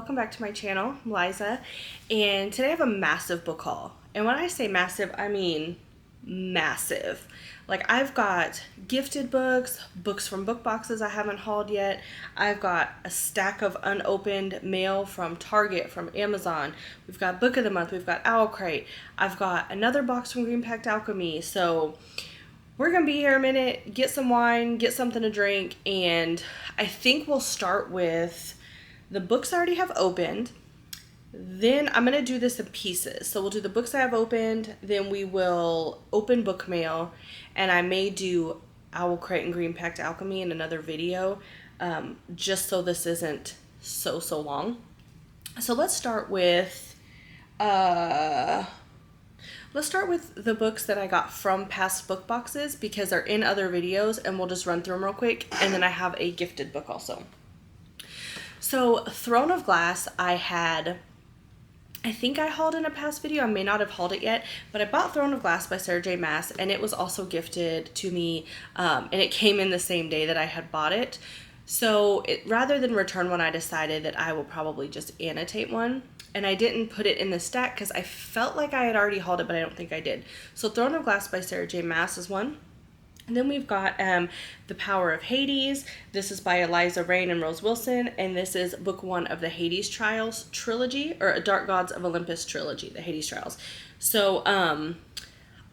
welcome back to my channel. I'm Liza, and today I have a massive book haul. And when I say massive, I mean massive. Like, I've got gifted books, books from book boxes I haven't hauled yet. I've got a stack of unopened mail from Target, from Amazon. We've got book of the month, we've got Owlcrate. I've got another box from Green Pact Alchemy. So we're gonna be here a minute, get some wine, get something to drink, and I think we'll start with the books I already have opened. Then I'm gonna do this in pieces. So we'll do the books I have opened, then we will open book mail, and I may do Owlcrate and Green Pact Alchemy in another video, just so this isn't so long. So let's start with the books that I got from past book boxes because they're in other videos, and we'll just run through them real quick. And then I have a gifted book also. So Throne of Glass, I think I hauled in a past video. I may not have hauled it yet, but I bought Throne of Glass by Sarah J. Maas, and it was also gifted to me, and it came in the same day that I had bought it. So rather than return one, I decided that I will probably just annotate one. And I didn't put it in the stack because I felt like I had already hauled it, but I don't think I did. So Throne of Glass by Sarah J. Maas is one. And then we've got The Power of Hades. This is by Eliza Rain and Rose Wilson. And this is book one of the Hades Trials trilogy, or a Dark Gods of Olympus trilogy, the Hades Trials. So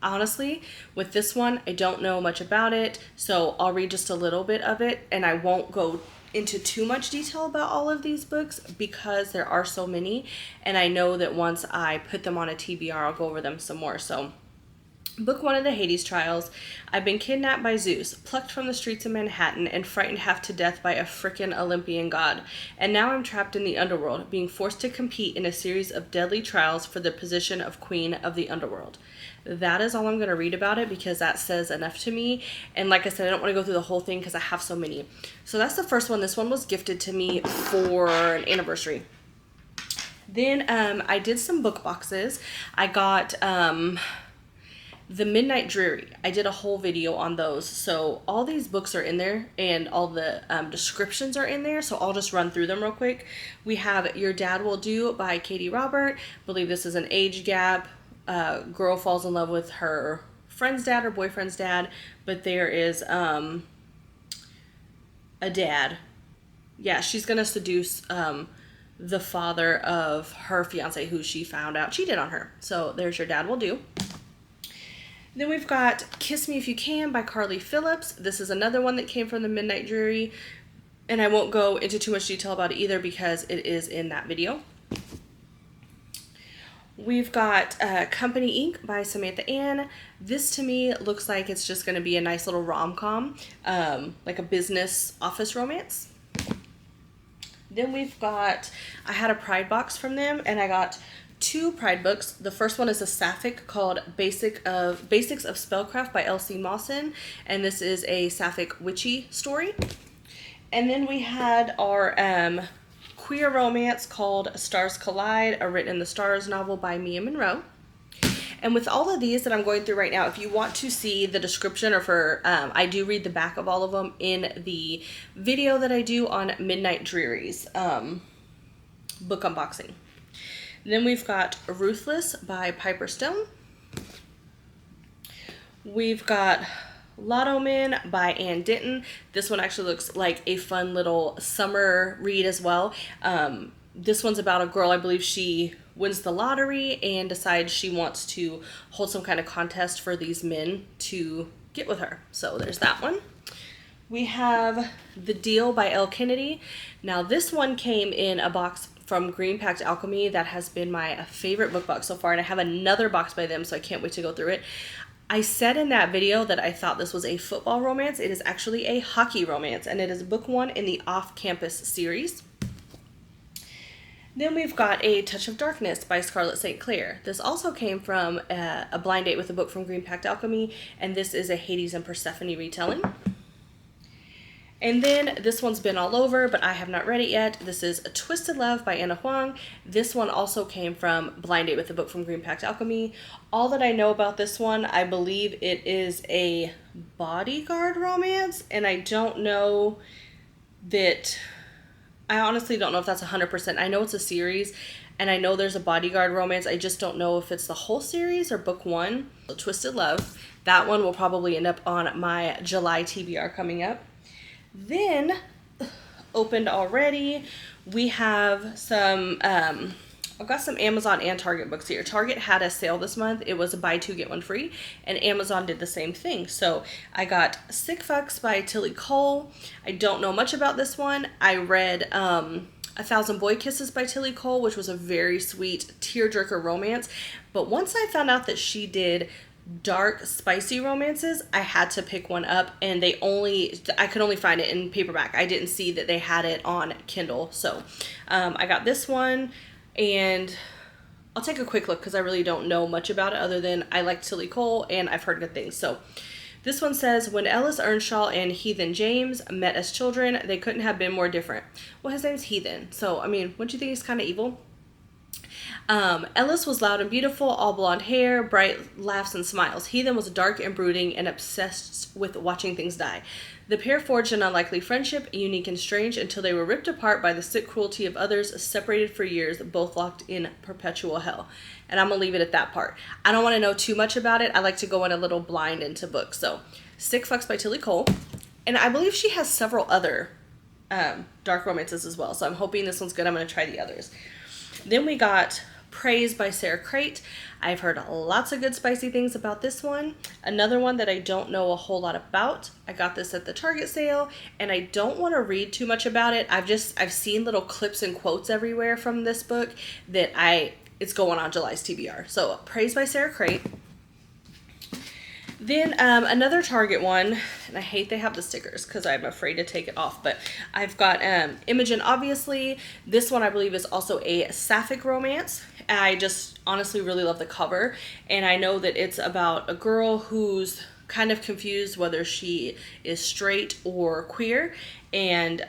honestly, with this one, I don't know much about it. So I'll read just a little bit of it, and I won't go into too much detail about all of these books because there are so many, and I know that once I put them on a TBR, I'll go over them some more. So book one of the Hades Trials. I've been kidnapped by Zeus, plucked from the streets of Manhattan, and frightened half to death by a frickin' Olympian god. And now I'm trapped in the underworld, being forced to compete in a series of deadly trials for the position of Queen of the Underworld. That is all I'm going to read about it because that says enough to me. And like I said, I don't want to go through the whole thing because I have so many. So that's the first one. This one was gifted to me for an anniversary. Then I did some book boxes. I got The Midnight Dreary. I did a whole video on those. So all these books are in there and all the descriptions are in there. So I'll just run through them real quick. We have Your Dad Will Do by Katie Robert. I believe this is an age gap. Girl falls in love with her friend's dad or boyfriend's dad, but there is a dad. Yeah, she's gonna seduce the father of her fiance, who she found out cheated on her. So there's Your Dad Will Do. Then we've got Kiss Me If You Can by Carly Phillips. This is another one that came from the Midnight Dreary, and I won't go into too much detail about it either because it is in that video. We've got Company Inc. by Samantha Ann. This to me looks like it's just going to be a nice little rom-com, like a business office romance. Then we've got, I had a Pride box from them, and I got two Pride books. The first one is a sapphic called Basics of Spellcraft by L.C. Mawson, and this is a sapphic witchy story. And then we had our queer romance called Stars Collide, a Written in the Stars novel by Mia Monroe. And with all of these that I'm going through right now, if you want to see the description, or for I do read the back of all of them in the video that I do on Midnight Dreary's book unboxing. Then we've got Ruthless by Piper Stone. We've got Lotto Men by Ann Denton. This one actually looks like a fun little summer read as well. This one's about a girl, I believe she wins the lottery and decides she wants to hold some kind of contest for these men to get with her. So there's that one. We have The Deal by Elle Kennedy. Now this one came in a box from Green Pact Alchemy that has been my favorite book box so far, and I have another box by them, so I can't wait to go through it. I said in that video that I thought this was a football romance. It is actually a hockey romance, and it is book one in the Off-Campus series. Then we've got A Touch of Darkness by Scarlett St. Clair. This also came from a blind date with a book from Green Pact Alchemy, and this is a Hades and Persephone retelling. And then this one's been all over, but I have not read it yet. This is A Twisted Love by Anna Huang. This one also came from Blind Date with a book from Green Pact Alchemy. All that I know about this one, I believe it is a bodyguard romance, and I don't know that I honestly don't know if that's 100%. I know it's a series, and I know there's a bodyguard romance. I just don't know if it's the whole series or book one. So Twisted Love. That one will probably end up on my July TBR coming up. Then, opened already, we have some, I've got some Amazon and Target books here. Target had a sale this month. It was a buy two, get one free. And Amazon did the same thing. So I got Sick Fucks by Tilly Cole. I don't know much about this one. I read A Thousand Boy Kisses by Tilly Cole, which was a very sweet tearjerker romance. But once I found out that she did dark, spicy romances, I had to pick one up, and I could only find it in paperback. I didn't see that they had it on Kindle. So I got this one. And I'll take a quick look because I really don't know much about it other than I like Tilly Cole and I've heard good things. So this one says, when Ellis Earnshaw and Heathen James met as children, they couldn't have been more different. Well, his name's Heathen. So, I mean, wouldn't you think he's kind of evil? Ellis was loud and beautiful, all blonde hair, bright laughs and smiles. Heathen was dark and brooding and obsessed with watching things die. The pair forged an unlikely friendship, unique and strange, until they were ripped apart by the sick cruelty of others, separated for years, both locked in perpetual hell. And I'm going to leave it at that part. I don't want to know too much about it. I like to go in a little blind into books. So, Sick Fucks by Tilly Cole. And I believe she has several other dark romances as well. So I'm hoping this one's good. I'm going to try the others. Then we got Praise by Sarah Crate. I've heard lots of good spicy things about this one. Another one that I don't know a whole lot about. I got this at the Target sale, and I don't want to read too much about it. I've seen little clips and quotes everywhere from this book that it's going on July's TBR. So Praise by Sarah Crate. Then another Target one, and I hate they have the stickers because I'm afraid to take it off, but I've got Imogen, obviously. This one I believe is also a sapphic romance. I just honestly really love the cover, and I know that it's about a girl who's kind of confused whether she is straight or queer, and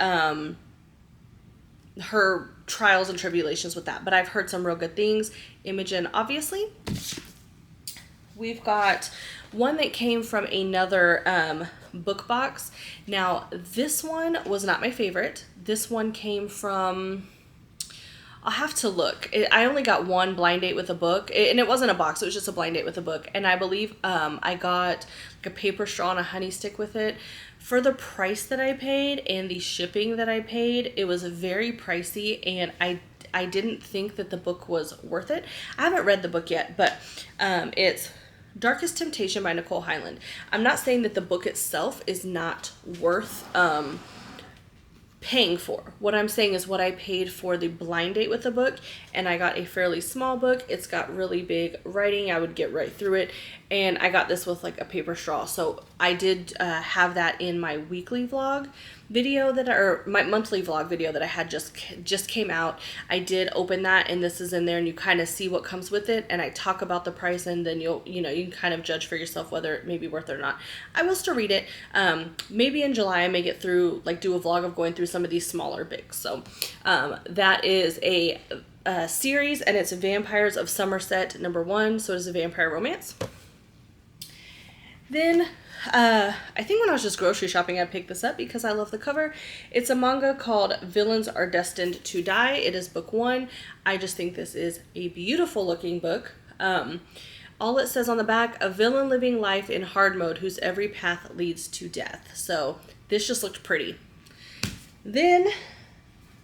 her trials and tribulations with that. But I've heard some real good things. Imogen, obviously. We've got one that came from another book box. Now, this one was not my favorite. This one came from, I'll have to look. I only got one blind date with a book, and it wasn't a box. It was just a blind date with a book. And I believe I got like a paper straw and a honey stick with it. For the price that I paid and the shipping that I paid, it was very pricey, and I didn't think that the book was worth it. I haven't read the book yet, but it's Darkest Temptation by Nicole Hyland. I'm not saying that the book itself is not worth paying for. What I'm saying is what I paid for the blind date with the book, and I got a fairly small book. It's got really big writing. I would get right through it, and I got this with like a paper straw. So I did have that in my weekly vlog video or my monthly vlog video that I had just came out. I did open that, and this is in there, and you kind of see what comes with it, and I talk about the price, and then you can kind of judge for yourself whether it may be worth it or not. I will still read it. Maybe in July I may get through, like, do a vlog of going through some of these smaller books. So that is a series, and it's Vampires of Somerset #1, so it is a vampire romance. Then I think when I was just grocery shopping, I picked this up because I love the cover. It's a manga called Villains Are Destined to Die. It is book 1. I just think this is a beautiful looking book. All it says on the back, a villain living life in hard mode whose every path leads to death. So this just looked pretty. Then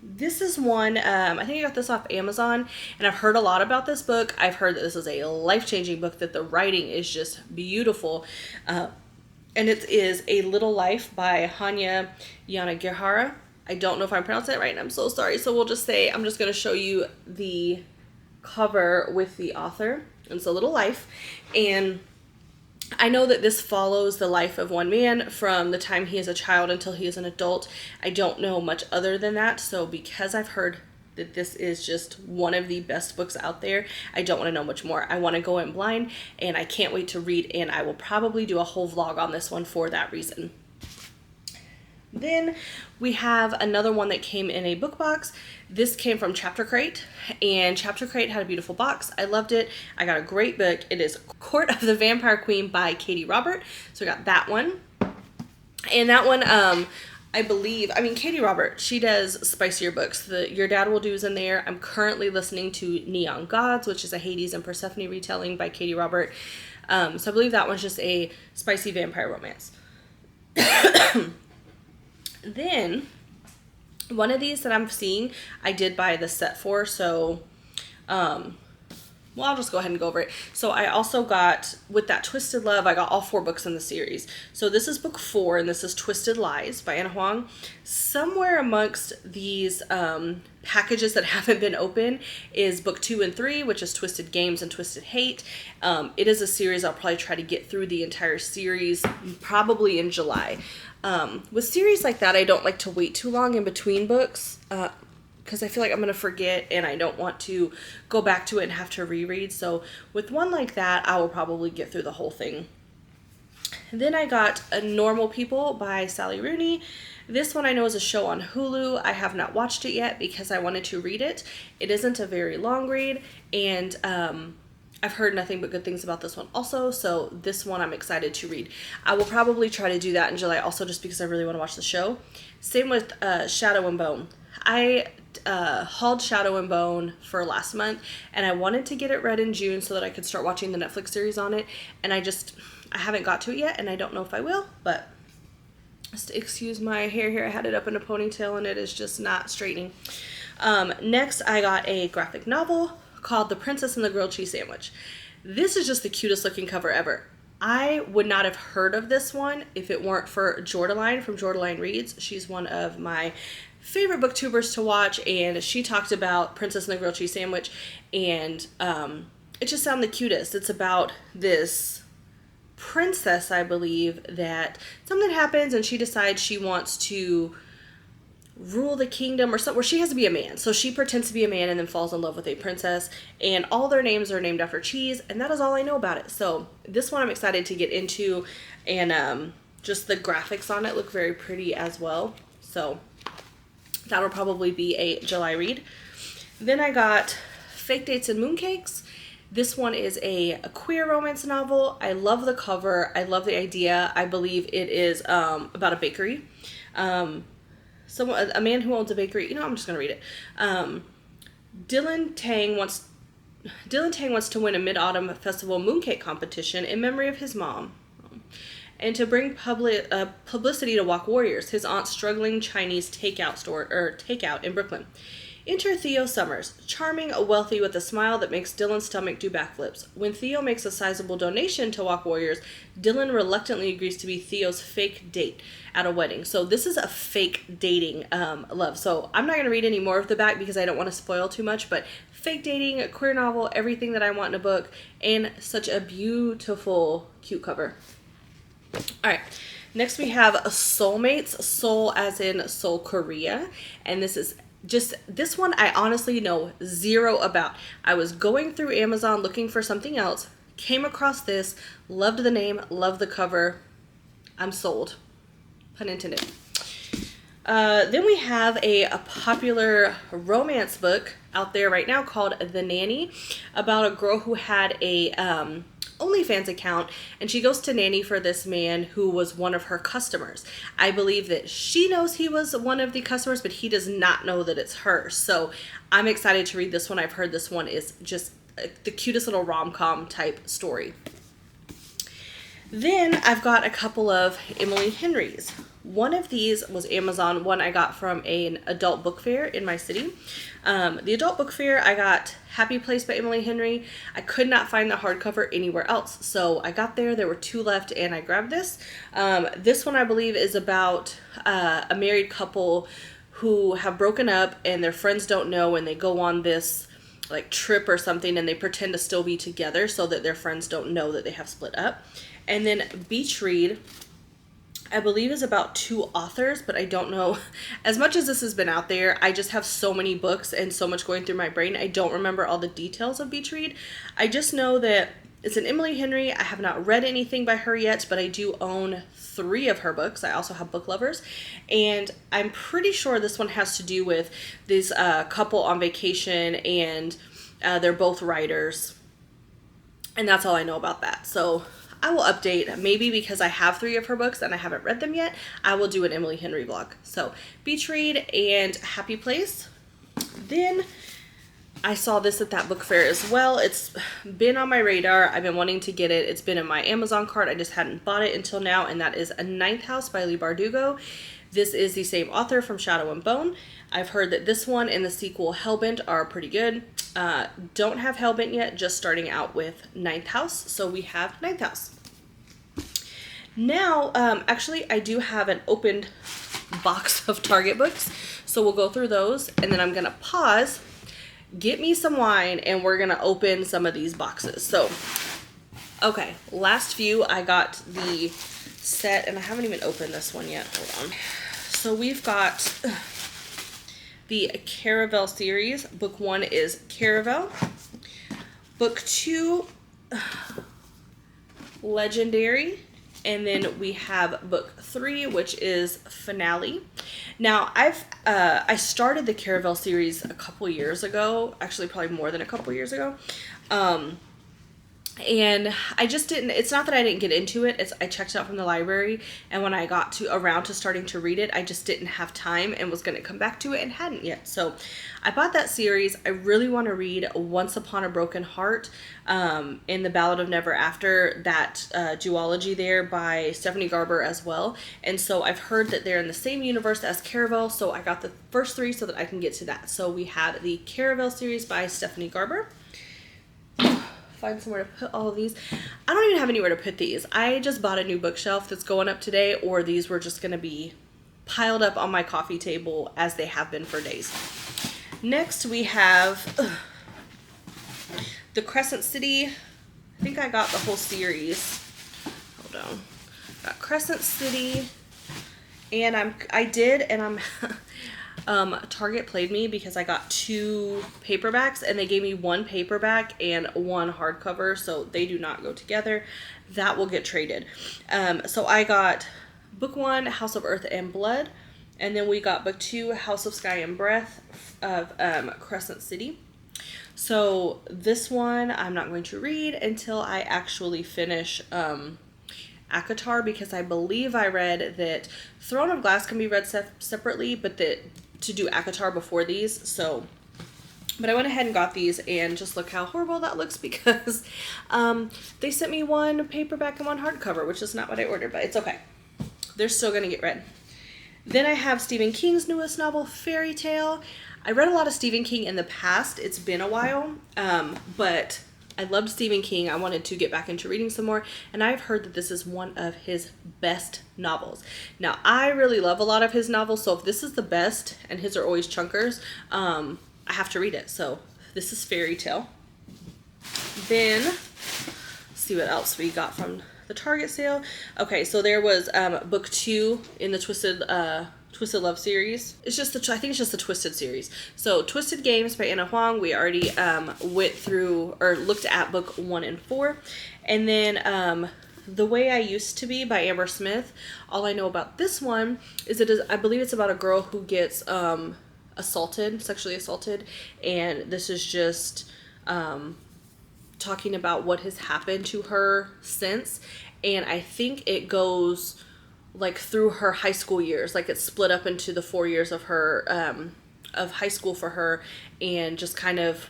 this is one, I think I got this off Amazon, and I've heard a lot about this book. I've heard that this is a life-changing book, that the writing is just beautiful. And it is A Little Life by Hanya Yanagihara. I don't know if I'm pronouncing it right, and I'm so sorry. So we'll just say, I'm just going to show you the cover with the author. It's A Little Life. And I know that this follows the life of one man from the time he is a child until he is an adult. I don't know much other than that. So because I've heard that this is just one of the best books out there, I don't want to know much more. I want to go in blind, and I can't wait to read, and I will probably do a whole vlog on this one for that reason. Then we have another one that came in a book box. This came from Chapter Crate, and Chapter Crate had a beautiful box. I loved it. I got a great book. It is Court of the Vampire Queen by Katie Robert. So I got that one. And that one, I believe, I mean, Katie Robert, she does spicier books. Your Dad Will Do is in there. I'm currently listening to Neon Gods, which is a Hades and Persephone retelling by Katie Robert. So I believe that one's just a spicy vampire romance. Then, one of these that I'm seeing, I did buy the set for, so, well, I'll just go ahead and go over it. So I also got, with that Twisted Love, I got all 4 books in the series. So this is book 4, and this is Twisted Lies by Anna Huang. Somewhere amongst these packages that haven't been open is book 2 and 3, which is Twisted Games and Twisted Hate. It is a series I'll probably try to get through the entire series, probably in July. With series like that, I don't like to wait too long in between books, because I feel like I'm going to forget and I don't want to go back to it and have to reread. So with one like that, I will probably get through the whole thing. Then I got A Normal People by Sally Rooney. This one I know is a show on Hulu. I have not watched it yet because I wanted to read it. It isn't a very long read, and I've heard nothing but good things about this one also, so this one I'm excited to read. I will probably try to do that in July also, just because I really want to watch the show. Same with Shadow and Bone. I hauled Shadow and Bone for last month, and I wanted to get it read in June so that I could start watching the Netflix series on it, and I haven't got to it yet, and I don't know if I will, but just excuse my hair here. I had it up in a ponytail, and it is just not straightening. Next, I got a graphic novel called The Princess and the Grilled Cheese Sandwich. This is just the cutest looking cover ever. I would not have heard of this one if it weren't for Jordaline from Jordaline Reads. She's one of my favorite booktubers to watch, and she talked about Princess and the Grilled Cheese Sandwich, and it just sounded the cutest. It's about this princess, I believe, that something happens and she decides she wants to rule the kingdom or something, where she has to be a man. So she pretends to be a man and then falls in love with a princess, and all their names are named after cheese, and that is all I know about it. So this one I'm excited to get into, and just the graphics on it look very pretty as well. So that'll probably be a July read. Then I got Fake Dates and Mooncakes. This one is a queer romance novel. I love the cover. I love the idea. I believe it is about a bakery. A man who owns a bakery. You know, I'm just going to read it. Dylan Tang wants to win a Mid-Autumn Festival mooncake competition in memory of his mom, and to bring publicity to Walk Warriors, his aunt's struggling Chinese takeout in Brooklyn. Enter Theo Summers, charming, wealthy, with a smile that makes Dylan's stomach do backflips. When Theo makes a sizable donation to Walk Warriors, Dylan reluctantly agrees to be Theo's fake date at a wedding. So this is a fake dating love. So I'm not going to read any more of the back because I don't want to spoil too much, but fake dating, a queer novel, everything that I want in a book, and such a beautiful, cute cover. All right. Next we have Soulmates, Seoul as in Seoul, Korea, and this one I honestly know zero about. I was going through Amazon looking for something else, came across this, loved the name, loved the cover. I'm sold. Pun intended. Then we have a popular romance book out there right now called The Nanny, about a girl who had a OnlyFans account, and she goes to nanny for this man who was one of her customers. I believe that she knows he was one of the customers, but he does not know that it's her. So I'm excited to read this one. I've heard this one is just the cutest little rom-com type story. Then I've got a couple of Emily Henry's. One of these was Amazon, one I got from an adult book fair in my city. The adult book fair, I got Happy Place by Emily Henry. I could not find the hardcover anywhere else. So I got there were 2 left, and I grabbed this. This one I believe is about a married couple who have broken up and their friends don't know, and they go on this like trip or something, and they pretend to still be together so that their friends don't know that they have split up. And then Beach Read, I believe, is about 2 authors, but I don't know. As much as this has been out there, I just have so many books and so much going through my brain. I don't remember all the details of Beach Read. I just know that it's an Emily Henry. I have not read anything by her yet, but I do own 3 of her books. I also have Book Lovers, and I'm pretty sure this one has to do with this couple on vacation, and they're both writers, and that's all I know about that. So I will update, maybe because I have 3 of her books and I haven't read them yet, I will do an Emily Henry vlog. So Beach Read and Happy Place. Then I saw this at that book fair as well. It's been on my radar. I've been wanting to get it. It's been in my Amazon cart. I just hadn't bought it until now, and that is A Ninth House by Leigh Bardugo. This is the same author from Shadow and Bone. I've heard that this one and the sequel Hellbent are pretty good. Don't have Hellbent yet, just starting out with Ninth House. So we have Ninth House. Now, actually, I do have an opened box of Target books. So we'll go through those, and then I'm going to pause, get me some wine, and we're going to open some of these boxes. So, okay, last few, I got the set, and I haven't even opened this one yet. Hold on. So we've got the Caravel series. Book 1 is Caravel. Book 2, Legendary. And then we have book 3, which is Finale. Now, I started the Caravel series a couple years ago, actually probably more than a couple years ago. And I just didn't, it's not that I didn't get into it, I checked it out from the library, and when I got around to starting to read it, I just didn't have time and was going to come back to it and hadn't yet. So I bought that series. I really want to read Once Upon a Broken Heart, in the Ballad of Never After, that duology there by Stephanie Garber as well. And so I've heard that they're in the same universe as Caravel, so I got the first 3 so that I can get to that. So we have the Caravel series by Stephanie Garber. Find somewhere to put all of these. I don't even have anywhere to put these. I just bought a new bookshelf that's going up today, or these were just going to be piled up on my coffee table as they have been for days. Next we have the Crescent City. I think I got the whole series. Hold on. Got Crescent City, and I'm Target played me because I got 2 paperbacks, and they gave me 1 paperback and 1 hardcover, so they do not go together. That will get traded. So I got book 1, House of Earth and Blood, and then we got book 2, House of Sky and Breath of Crescent City. So this one I'm not going to read until I actually finish ACOTAR, because I believe I read that Throne of Glass can be read separately, but that to do ACOTAR before these. So, but I went ahead and got these, and just look how horrible that looks, because they sent me 1 paperback and 1 hardcover, which is not what I ordered, but it's okay. They're still going to get read. Then I have Stephen King's newest novel, Fairy Tale. I read a lot of Stephen King in the past. It's been a while, but I loved Stephen King. I wanted to get back into reading some more, and I've heard that this is one of his best novels. Now, I really love a lot of his novels, so if this is the best, and his are always chunkers, I have to read it. So this is Fairy Tale. Then, let's see what else we got from the Target sale. Okay, so there was book 2 in the Twisted Love series. I think it's just the Twisted series. So Twisted Games by Anna Huang. We already went through or looked at book 1 and 4. And then The Way I Used to Be by Amber Smith. All I know about this one is I believe it's about a girl who gets sexually assaulted. And this is just talking about what has happened to her since. And I think it goes like through her high school years, like it's split up into the 4 years of her of high school for her, and just kind of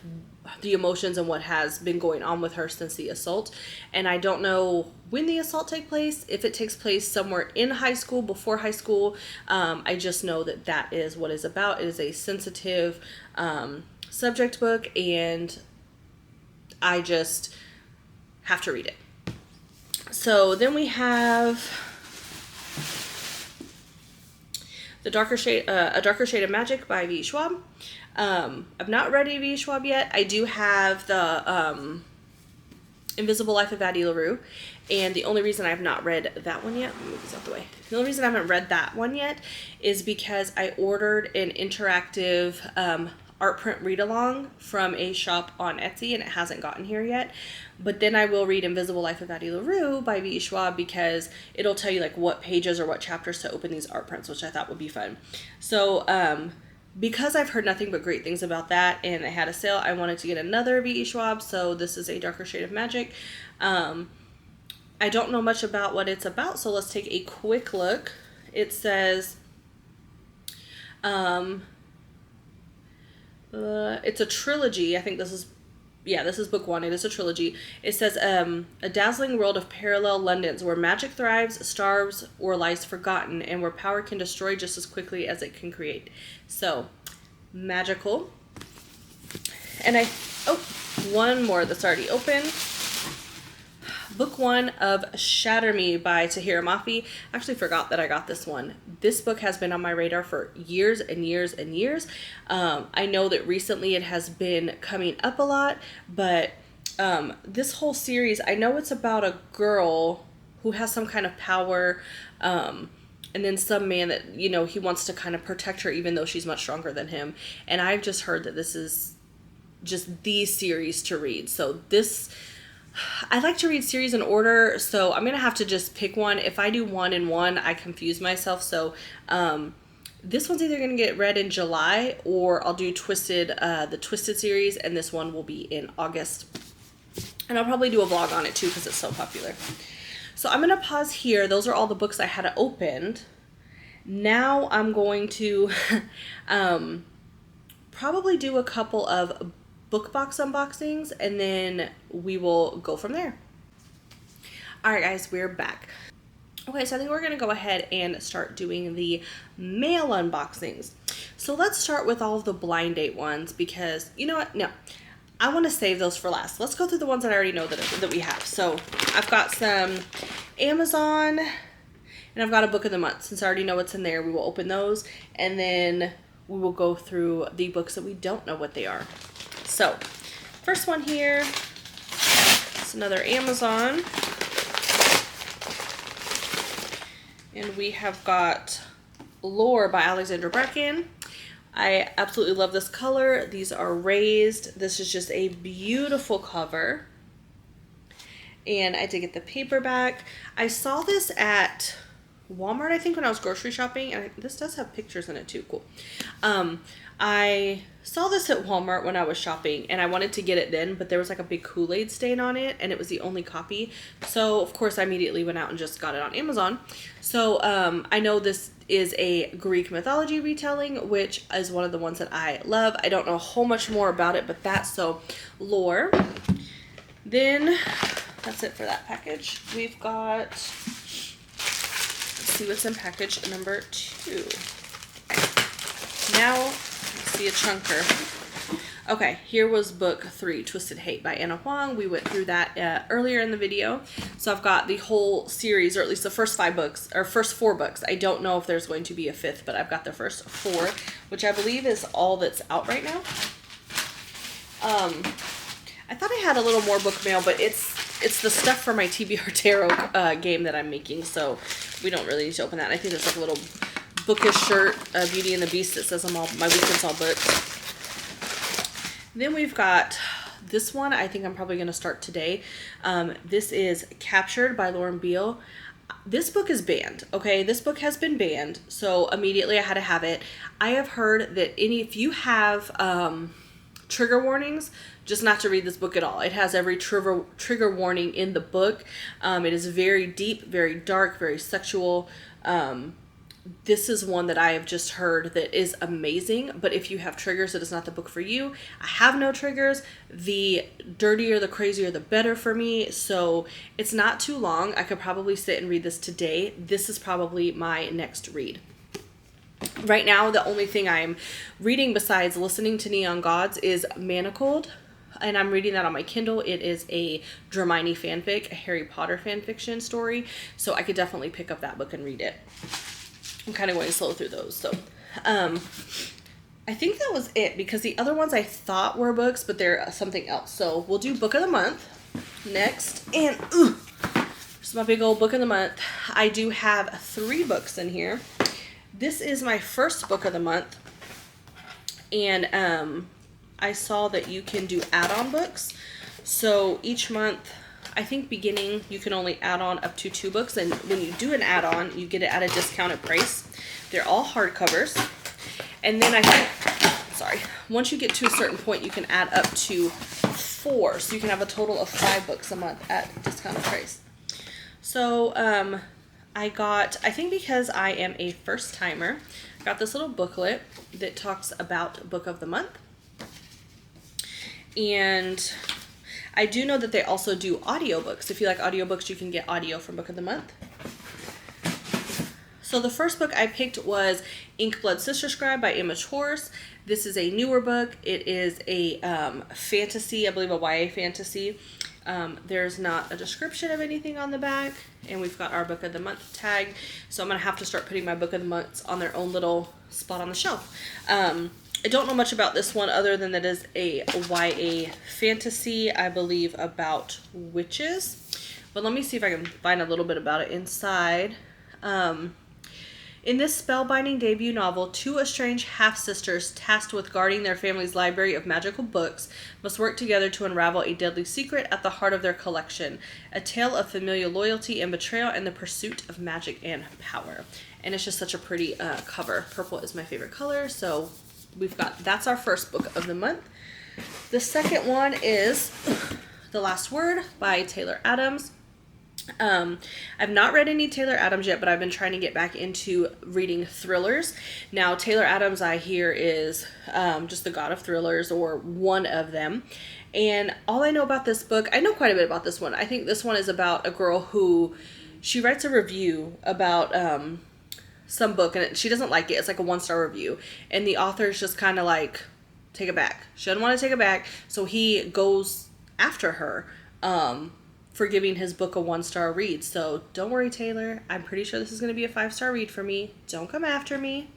the emotions and what has been going on with her since the assault. And I don't know when the assault takes place, if it takes place somewhere in high school, before high school. I just know that that is what it's about. It is a sensitive subject book, and I just have to read it. So then we have A Darker Shade of Magic by V. Schwab. I've not read V. Schwab yet. I do have the Invisible Life of Addie LaRue, and the only reason I have not read that one yet, let me move this out the way. The only reason I haven't read that one yet is because I ordered an interactive art print read-along from a shop on Etsy, and it hasn't gotten here yet. But then I will read Invisible Life of Addie LaRue by V. Schwab, because it'll tell you like what pages or what chapters to open these art prints, which I thought would be fun. So because I've heard nothing but great things about that, and it had a sale, I wanted to get another V. Schwab. So this is A Darker Shade of Magic. I I don't know much about what it's about, so let's take a quick look. It says, it's a trilogy. I think this is book 1. It is a trilogy. It says, a dazzling world of parallel Londons where magic thrives, starves, or lies forgotten, and where power can destroy just as quickly as it can create. So, magical. And one more that's already open. Book 1 of Shatter Me by Tahira Mafi. I actually forgot that I got this one. This book has been on my radar for years and years and years. I know that recently it has been coming up a lot, but this whole series, I know it's about a girl who has some kind of power, and then some man that, he wants to kind of protect her even though she's much stronger than him. And I've just heard that this is just the series to read. So I like to read series in order, so I'm going to have to just pick one. If I do one in one, I confuse myself. So this one's either going to get read in July, or I'll do the Twisted series, and this one will be in August. And I'll probably do a vlog on it too because it's so popular. So I'm going to pause here. Those are all the books I had opened. Now I'm going to probably do a couple of book box unboxings, and then we will go from there. Alright guys, we're back. Okay, so I think we're going to go ahead and start doing the mail unboxings. So let's start with all of the blind date ones, because you know what? No, I want to save those for last. Let's go through the ones that I already know that we have. So I've got some Amazon, and I've got a book of the month. Since I already know what's in there, we will open those, and then we will go through the books that we don't know what they are. So, first one here is another Amazon, and we have got Lore by Alexandra Bracken. I absolutely love this color. These are raised. This is just a beautiful cover, and I did get the paperback. I saw this at Walmart, I think, when I was grocery shopping, and this does have pictures in it too. Cool. I saw this at Walmart when I was shopping, and I wanted to get it then, but there was like a big Kool-Aid stain on it, and it was the only copy. So of course I immediately went out and just got it on Amazon. So I know this is a Greek mythology retelling, which is one of the ones that I love. I don't know a whole much more about it, but that's so Lore. Then that's it for that package. We've got, let's see what's in package number 2. Now, let's see a chunker. Okay, here was book 3, Twisted Hate by Anna Huang. We went through that earlier in the video. So I've got the whole series, or at least the first 5 books, or first 4 books. I don't know if there's going to be a 5th, but I've got the first 4, which I believe is all that's out right now. I thought I had a little more book mail, but it's the stuff for my TBR Tarot game that I'm making, so we don't really need to open that. I think there's like a little bookish shirt, Beauty and the Beast, that says my weekend's all booked. Then we've got this one. I think I'm probably going to start today. This is Captured by Lauren Beale. This book is banned, okay? This book has been banned, so immediately I had to have it. I have heard that if you have trigger warnings, just not to read this book at all. It has every trigger warning in the book. It is very deep, very dark, very sexual. This is one that I have just heard that is amazing, but if you have triggers, it is not the book for you. I have no triggers. The dirtier, the crazier, the better for me, so it's not too long. I could probably sit and read this today. This is probably my next read. Right now, the only thing I'm reading besides listening to Neon Gods is Manacled, and I'm reading that on my Kindle. It is a Hermione fanfic, a Harry Potter fanfiction story, so I could definitely pick up that book and read it. I'm kind of going slow through those, so I think that was it, because the other ones I thought were books, but they're something else. So we'll do book of the month next, and this is my big old book of the month. I do have 3 books in here. This is my first book of the month, and I saw that you can do add-on books. So each month, I think beginning, you can only add on up to 2 books, and when you do an add-on, you get it at a discounted price. They're all hardcovers, and then I think, once you get to a certain point, you can add up to 4, so you can have a total of 5 books a month at discounted price. So I think because I am a first timer, I got this little booklet that talks about Book of the Month. And I do know that they also do audiobooks. If you like audiobooks, you can get audio from Book of the Month. So the first book I picked was Ink Blood Sister Scribe by Emma Schwartz. This is a newer book. It is a fantasy, I believe a YA fantasy. There's not a description of anything on the back, and we've got our Book of the Month tag. So I'm going to have to start putting my Book of the Months on their own little spot on the shelf. I don't know much about this one other than that it is a YA fantasy, I believe, about witches. But let me see if I can find a little bit about it inside. In this spellbinding debut novel, two estranged half-sisters tasked with guarding their family's library of magical books must work together to unravel a deadly secret at the heart of their collection. A tale of familial loyalty and betrayal and the pursuit of magic and power. And it's just such a pretty cover. Purple is my favorite color, so that's our first book of the month. The second one is The Last Word by Taylor Adams. I've not read any Taylor Adams yet, but I've been trying to get back into reading thrillers. Now, Taylor Adams, I hear, is just the god of thrillers, or one of them. And all I know about this book, I know quite a bit about this one. I think this one is about a girl who, she writes a review about some book, and she doesn't like it. It's like a 1-star review. And the author's just kind of like, take it back. She doesn't want to take it back, so he goes after her. For giving his book a 1-star read. So don't worry, Taylor. I'm pretty sure this is going to be a 5-star read for me. Don't come after me.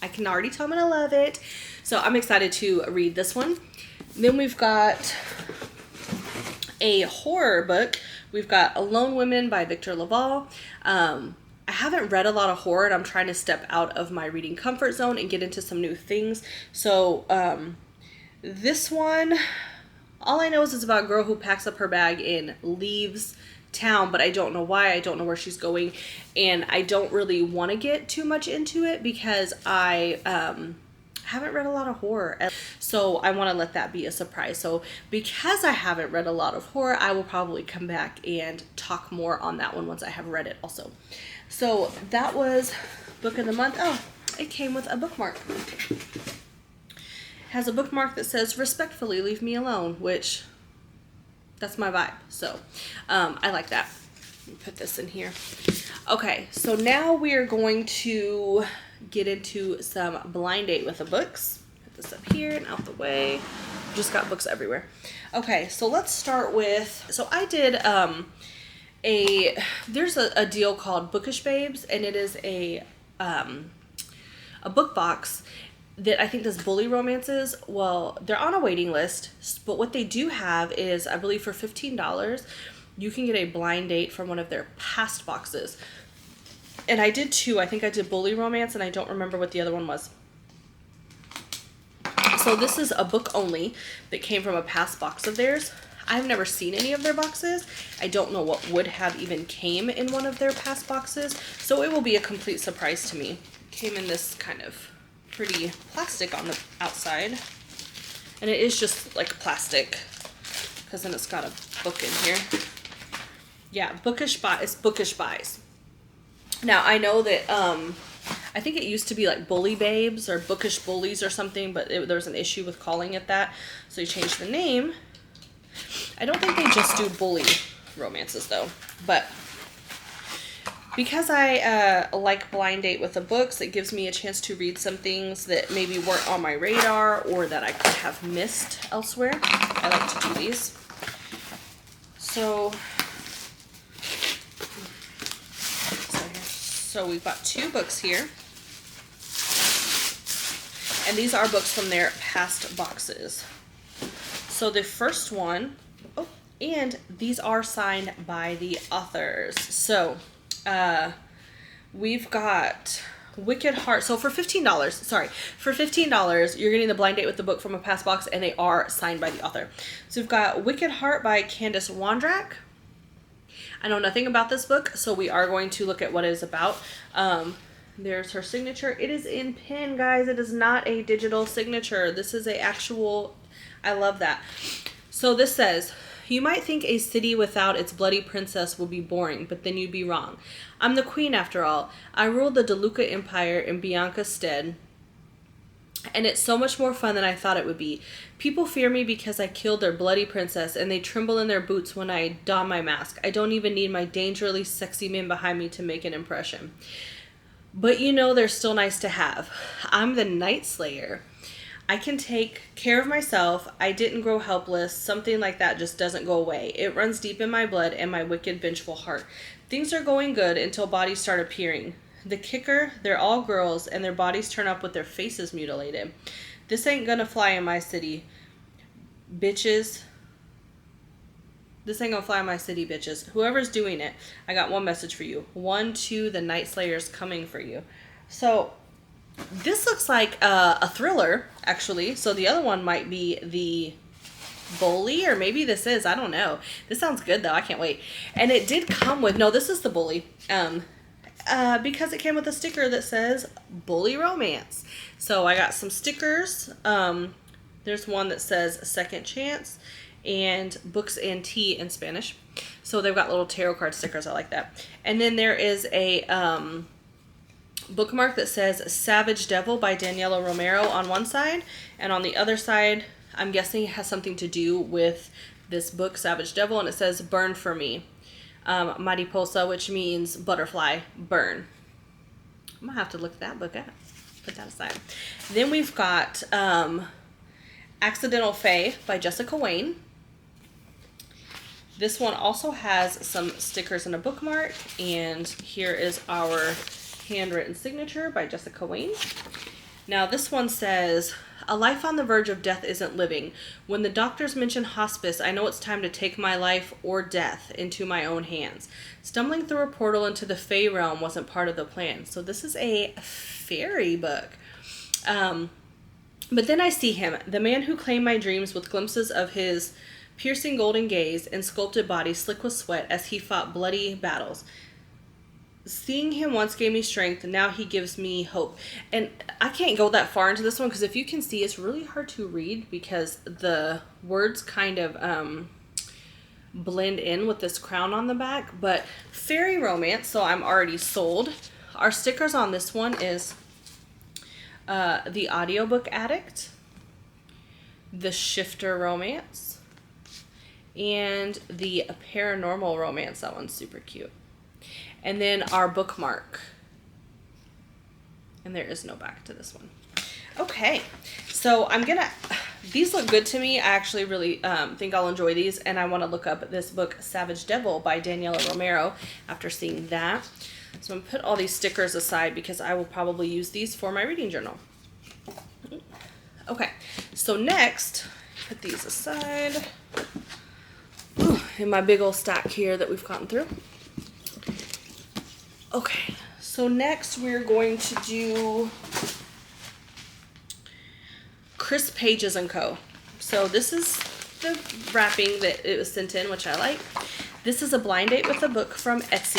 I can already tell I'm going to love it. So I'm excited to read this one. Then we've got a horror book. We've got Alone Women by Victor Laval. I haven't read a lot of horror, and I'm trying to step out of my reading comfort zone and get into some new things. So this one, all I know is it's about a girl who packs up her bag and leaves town, but I don't know why. I don't know where she's going, and I don't really want to get too much into it because I haven't read a lot of horror, so I want to let that be a surprise. So because I haven't read a lot of horror, I will probably come back and talk more on that one once I have read it also. So that was Book of the Month. Oh, it came with a bookmark. Has a bookmark that says respectfully leave me alone, which that's my vibe. So I like that. Let me put this in here. Okay, so now we are going to get into some blind date with the books. Put this up here and out the way. Just got books everywhere. Okay, so let's start with, so I did there's a deal called Bookish Babes, and it is a book box that I think does bully romances. Well, they're on a waiting list, but what they do have is, I believe for $15, you can get a blind date from one of their past boxes. And I did two. I think I did bully romance, and I don't remember what the other one was. So this is a book only that came from a past box of theirs. I've never seen any of their boxes. I don't know what would have even came in one of their past boxes. So it will be a complete surprise to me. It came in this kind of pretty plastic on the outside, and it is just like plastic because then it's got a book in here. Yeah, it's Bookish Buys. Now I know that I think it used to be like Bully Babes or Bookish Bullies or something, but there's an issue with calling it that, so you changed the name. I don't think they just do bully romances though, but because I like blind date with the books, it gives me a chance to read some things that maybe weren't on my radar or that I could have missed elsewhere. I like to do these. So we've got two books here. And these are books from their past boxes. So the first one, and these are signed by the authors. So we've got Wicked Heart. So for $15, you're getting the blind date with the book from a past box, and they are signed by the author. So we've got Wicked Heart by Candace Wondrak. I know nothing about this book, so we are going to look at what it is about. There's her signature. It is in pen, guys. It is not a digital signature. This is a actual, I love that. So this says, You might think a city without its bloody princess would be boring, but then you'd be wrong. I'm the queen after all. I ruled the DeLuca Empire in Bianca's stead, and it's so much more fun than I thought it would be. People fear me because I killed their bloody princess, and they tremble in their boots when I don my mask. I don't even need my dangerously sexy men behind me to make an impression. But you know they're still nice to have. I'm the Night Slayer. I can take care of myself. I didn't grow helpless. Something like that just doesn't go away. It runs deep in my blood and my wicked, vengeful heart. Things are going good until bodies start appearing. The kicker, they're all girls, and their bodies turn up with their faces mutilated. This ain't gonna fly in my city, bitches. This ain't gonna fly in my city, bitches. Whoever's doing it, I got one message for you. 1, 2, the Night Slayer's coming for you. So, this looks like a thriller, actually. So, the other one might be the bully, or maybe this is, I don't know. This sounds good, though. I can't wait. And it did come with, no, this is the bully. Because it came with a sticker that says Bully Romance. So I got some stickers. There's one that says Second Chance and Books and Tea in Spanish. So they've got little tarot card stickers. I like that. And then there is a bookmark that says Savage Devil by Daniela Romero on one side. And on the other side, I'm guessing it has something to do with this book, Savage Devil. And it says Burn for Me. Mariposa, which means butterfly, burn. I'm gonna have to look that book up. Put that aside. Then we've got Accidental Fae by Jessica Wayne. This one also has some stickers and a bookmark, and here is our handwritten signature by Jessica Wayne. Now this one says, a life on the verge of death isn't living. When the doctors mention hospice, I know it's time to take my life or death into my own hands. Stumbling through a portal into the Fae realm wasn't part of the plan. So this is a fairy book. But then I see him, the man who claimed my dreams with glimpses of his piercing golden gaze and sculpted body slick with sweat as he fought bloody battles. Seeing him once gave me strength, and now he gives me hope. And I can't go that far into this one because if you can see, it's really hard to read because the words kind of blend in with this crown on the back. But fairy romance, so I'm already sold. Our stickers on this one is the Audiobook Addict, the Shifter Romance, and the Paranormal Romance. That one's super cute. And then our bookmark. And there is no back to this one. Okay, so these look good to me. I actually really think I'll enjoy these, and I want to look up this book, Savage Devil by Daniela Romero, after seeing that. So I'm going to put all these stickers aside because I will probably use these for my reading journal. Okay, so next, put these aside. In my big old stack here that we've gotten through. Okay, so next we're going to do Chris Pages & Co. So this is the wrapping that it was sent in, which I like. This is a blind date with a book from Etsy.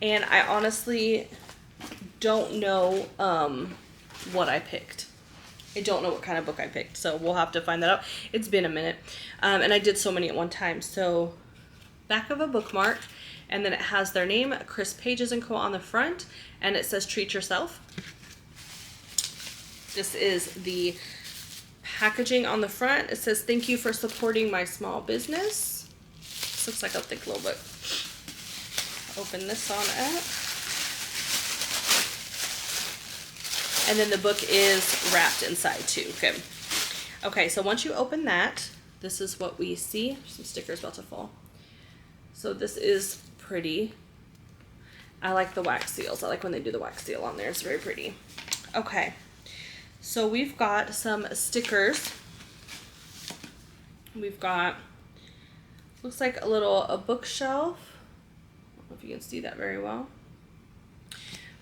And I honestly don't know what I picked. I don't know what kind of book I picked, so we'll have to find that out. It's been a minute, and I did so many at one time. So, back of a bookmark, and then it has their name, Chris Pages & Co. on the front, and it says Treat Yourself. This is the packaging on the front. It says, thank you for supporting my small business. This looks like a thick little book. Open this on up. And then the book is wrapped inside too. Good. Okay, so once you open that, this is what we see. Some stickers about to fall. So this is pretty. I like the wax seals. I like when they do the wax seal on there. It's very pretty. Okay, so we've got some stickers. We've got, looks like a bookshelf. I don't know if you can see that very well.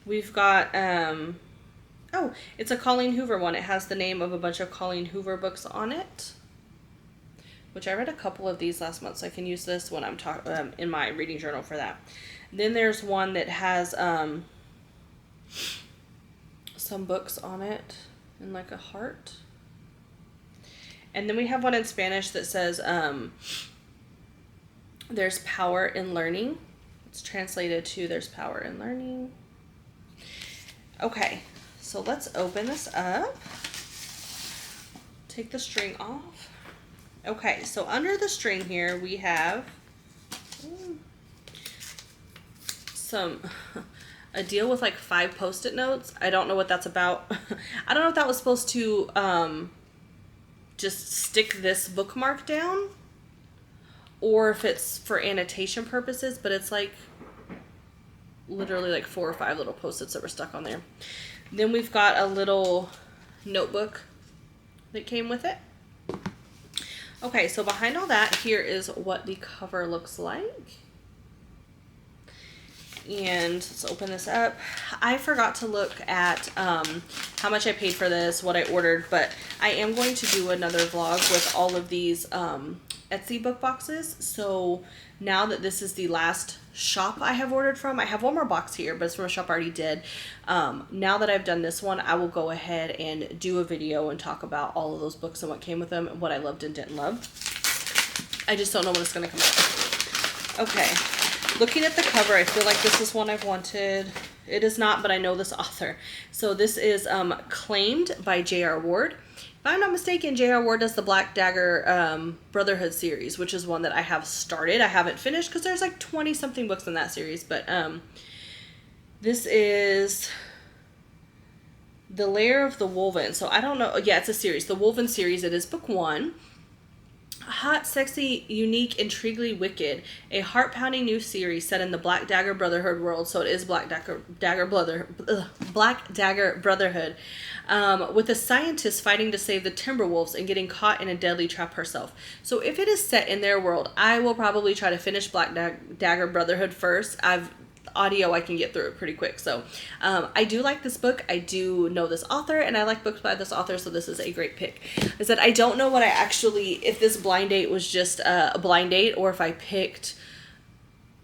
We've got, oh, it's a Colleen Hoover one. It has the name of a bunch of Colleen Hoover books on it, which I read a couple of these last month, so I can use this when I'm in my reading journal for that. Then there's one that has some books on it in like a heart. And then we have one in Spanish that says, there's power in learning. It's translated to there's power in learning. Okay, so let's open this up. Take the string off. Okay, so under the string here we have a deal with like 5 Post-it notes. I don't know what that's about. I don't know if that was supposed to just stick this bookmark down or if it's for annotation purposes, but it's like literally like 4 or 5 little Post-its that were stuck on there. Then we've got a little notebook that came with it. Okay, so behind all that, here is what the cover looks like. And let's open this up. I forgot to look at how much I paid for this, what I ordered, but I am going to do another vlog with all of these Etsy book boxes. So now that this is the last shop I have ordered from, I have one more box here, but it's from a shop I already did. Now that I've done this one, I will go ahead and do a video and talk about all of those books and what came with them and what I loved and didn't love. I just don't know when it's going to come out. Okay. Looking at the cover, I feel like this is one I've wanted. It is not, but I know this author. So this is Claimed by J.R. Ward. If I'm not mistaken, J.R. Ward does the Black Dagger Brotherhood series, which is one that I have started. I haven't finished because there's like 20-something books in that series. But this is The Lair of the Wolven. So I don't know. Yeah, it's a series. The Wolven series. It is book 1. Hot, sexy, unique, intriguingly wicked. A heart-pounding new series set in the Black Dagger Brotherhood world. So it is Black Dagger Brotherhood. With a scientist fighting to save the Timberwolves and getting caught in a deadly trap herself. So if it is set in their world, I will probably try to finish Black Dagger Brotherhood first. Audio, I can get through it pretty quick. So I do like this book. I do know this author, and I like books by this author, so this is a great pick. I said I don't know what if this blind date was just a blind date or if I picked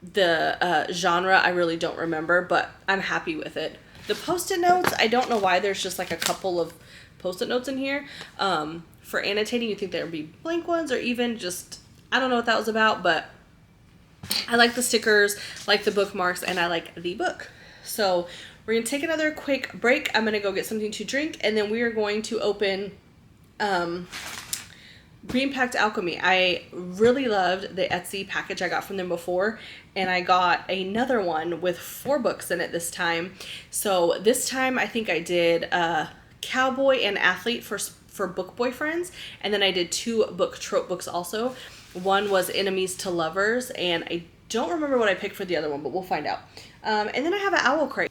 the genre. I really don't remember, but I'm happy with it. The Post-it notes, I don't know why there's just like a couple of Post-it notes in here. For annotating, you think there would be blank ones or even just, I don't know what that was about, but I like the stickers, like the bookmarks, and I like the book. So we're going to take another quick break. I'm going to go get something to drink, and then we are going to open Green Pact Alchemy. I really loved the Etsy package I got from them before, and I got another one with 4 books in it this time. So this time I think I did Cowboy and Athlete for book boyfriends, and then I did 2 book trope books also. One was Enemies to Lovers, and I don't remember what I picked for the other one, but we'll find out. And then I have an Owlcrate.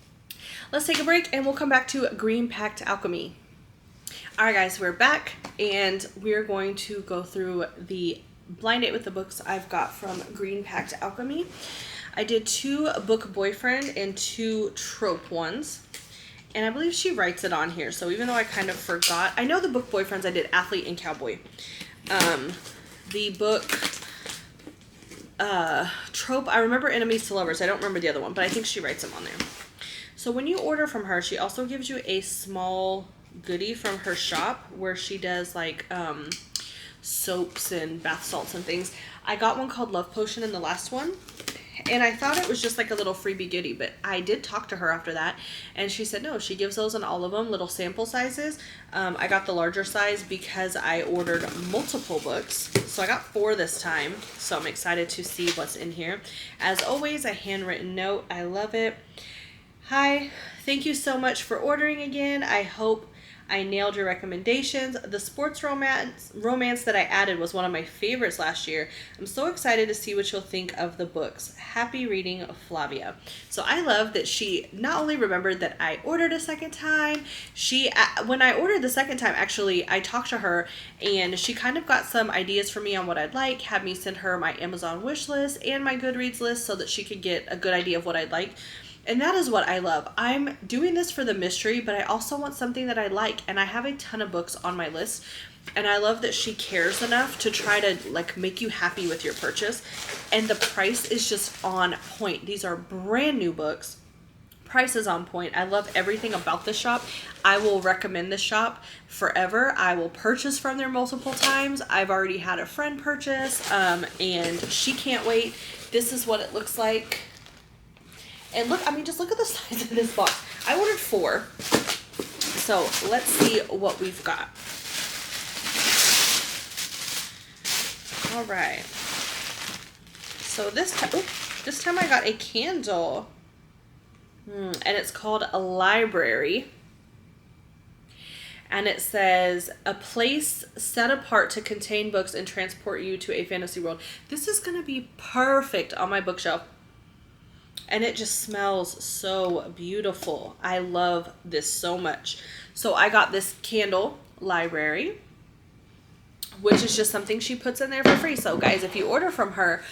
Let's take a break, and we'll come back to Green Pact Alchemy. All right, guys, we're back, and we're going to go through the blind date with the books I've got from Green Pact Alchemy. I did 2 book boyfriend and 2 trope ones, and I believe she writes it on here. So even though I kind of forgot, I know the book boyfriends I did Athlete and Cowboy. The book trope, I remember Enemies to Lovers. I don't remember the other one, but I think she writes them on there. So when you order from her, she also gives you a small goodie from her shop where she does like soaps and bath salts and things. I got one called Love Potion in the last one, and I thought it was just like a little freebie goodie, but I did talk to her after that, and she said no, she gives those in all of them, little sample sizes. I got the larger size because I ordered multiple books, so I got 4 this time, so I'm excited to see what's in here. As always, a handwritten note. I love it. Hi, thank you so much for ordering again. I hope I nailed your recommendations. The sports romance that I added was one of my favorites last year. I'm so excited to see what you'll think of the books. Happy reading, Flavia. So I love that she not only remembered that I ordered a second time, when I ordered the second time, actually, I talked to her and she kind of got some ideas for me on what I'd like, had me send her my Amazon wish list and my Goodreads list so that she could get a good idea of what I'd like. And that is what I love. I'm doing this for the mystery, but I also want something that I like. And I have a ton of books on my list. And I love that she cares enough to try to like make you happy with your purchase. And the price is just on point. These are brand new books Price is on point. I love everything about this shop. I will recommend this shop forever. I will purchase from there multiple times. I've already had a friend purchase, and she can't wait. This is what it looks like. And look, I mean, just look at the size of this box. I ordered 4. So let's see what we've got. All right. So this time I got a candle. And it's called a library. And it says, a place set apart to contain books and transport you to a fantasy world. This is going to be perfect on my bookshelf. And it just smells so beautiful. I love this so much. So I got this candle library, which is just something she puts in there for free. So guys, if you order from her,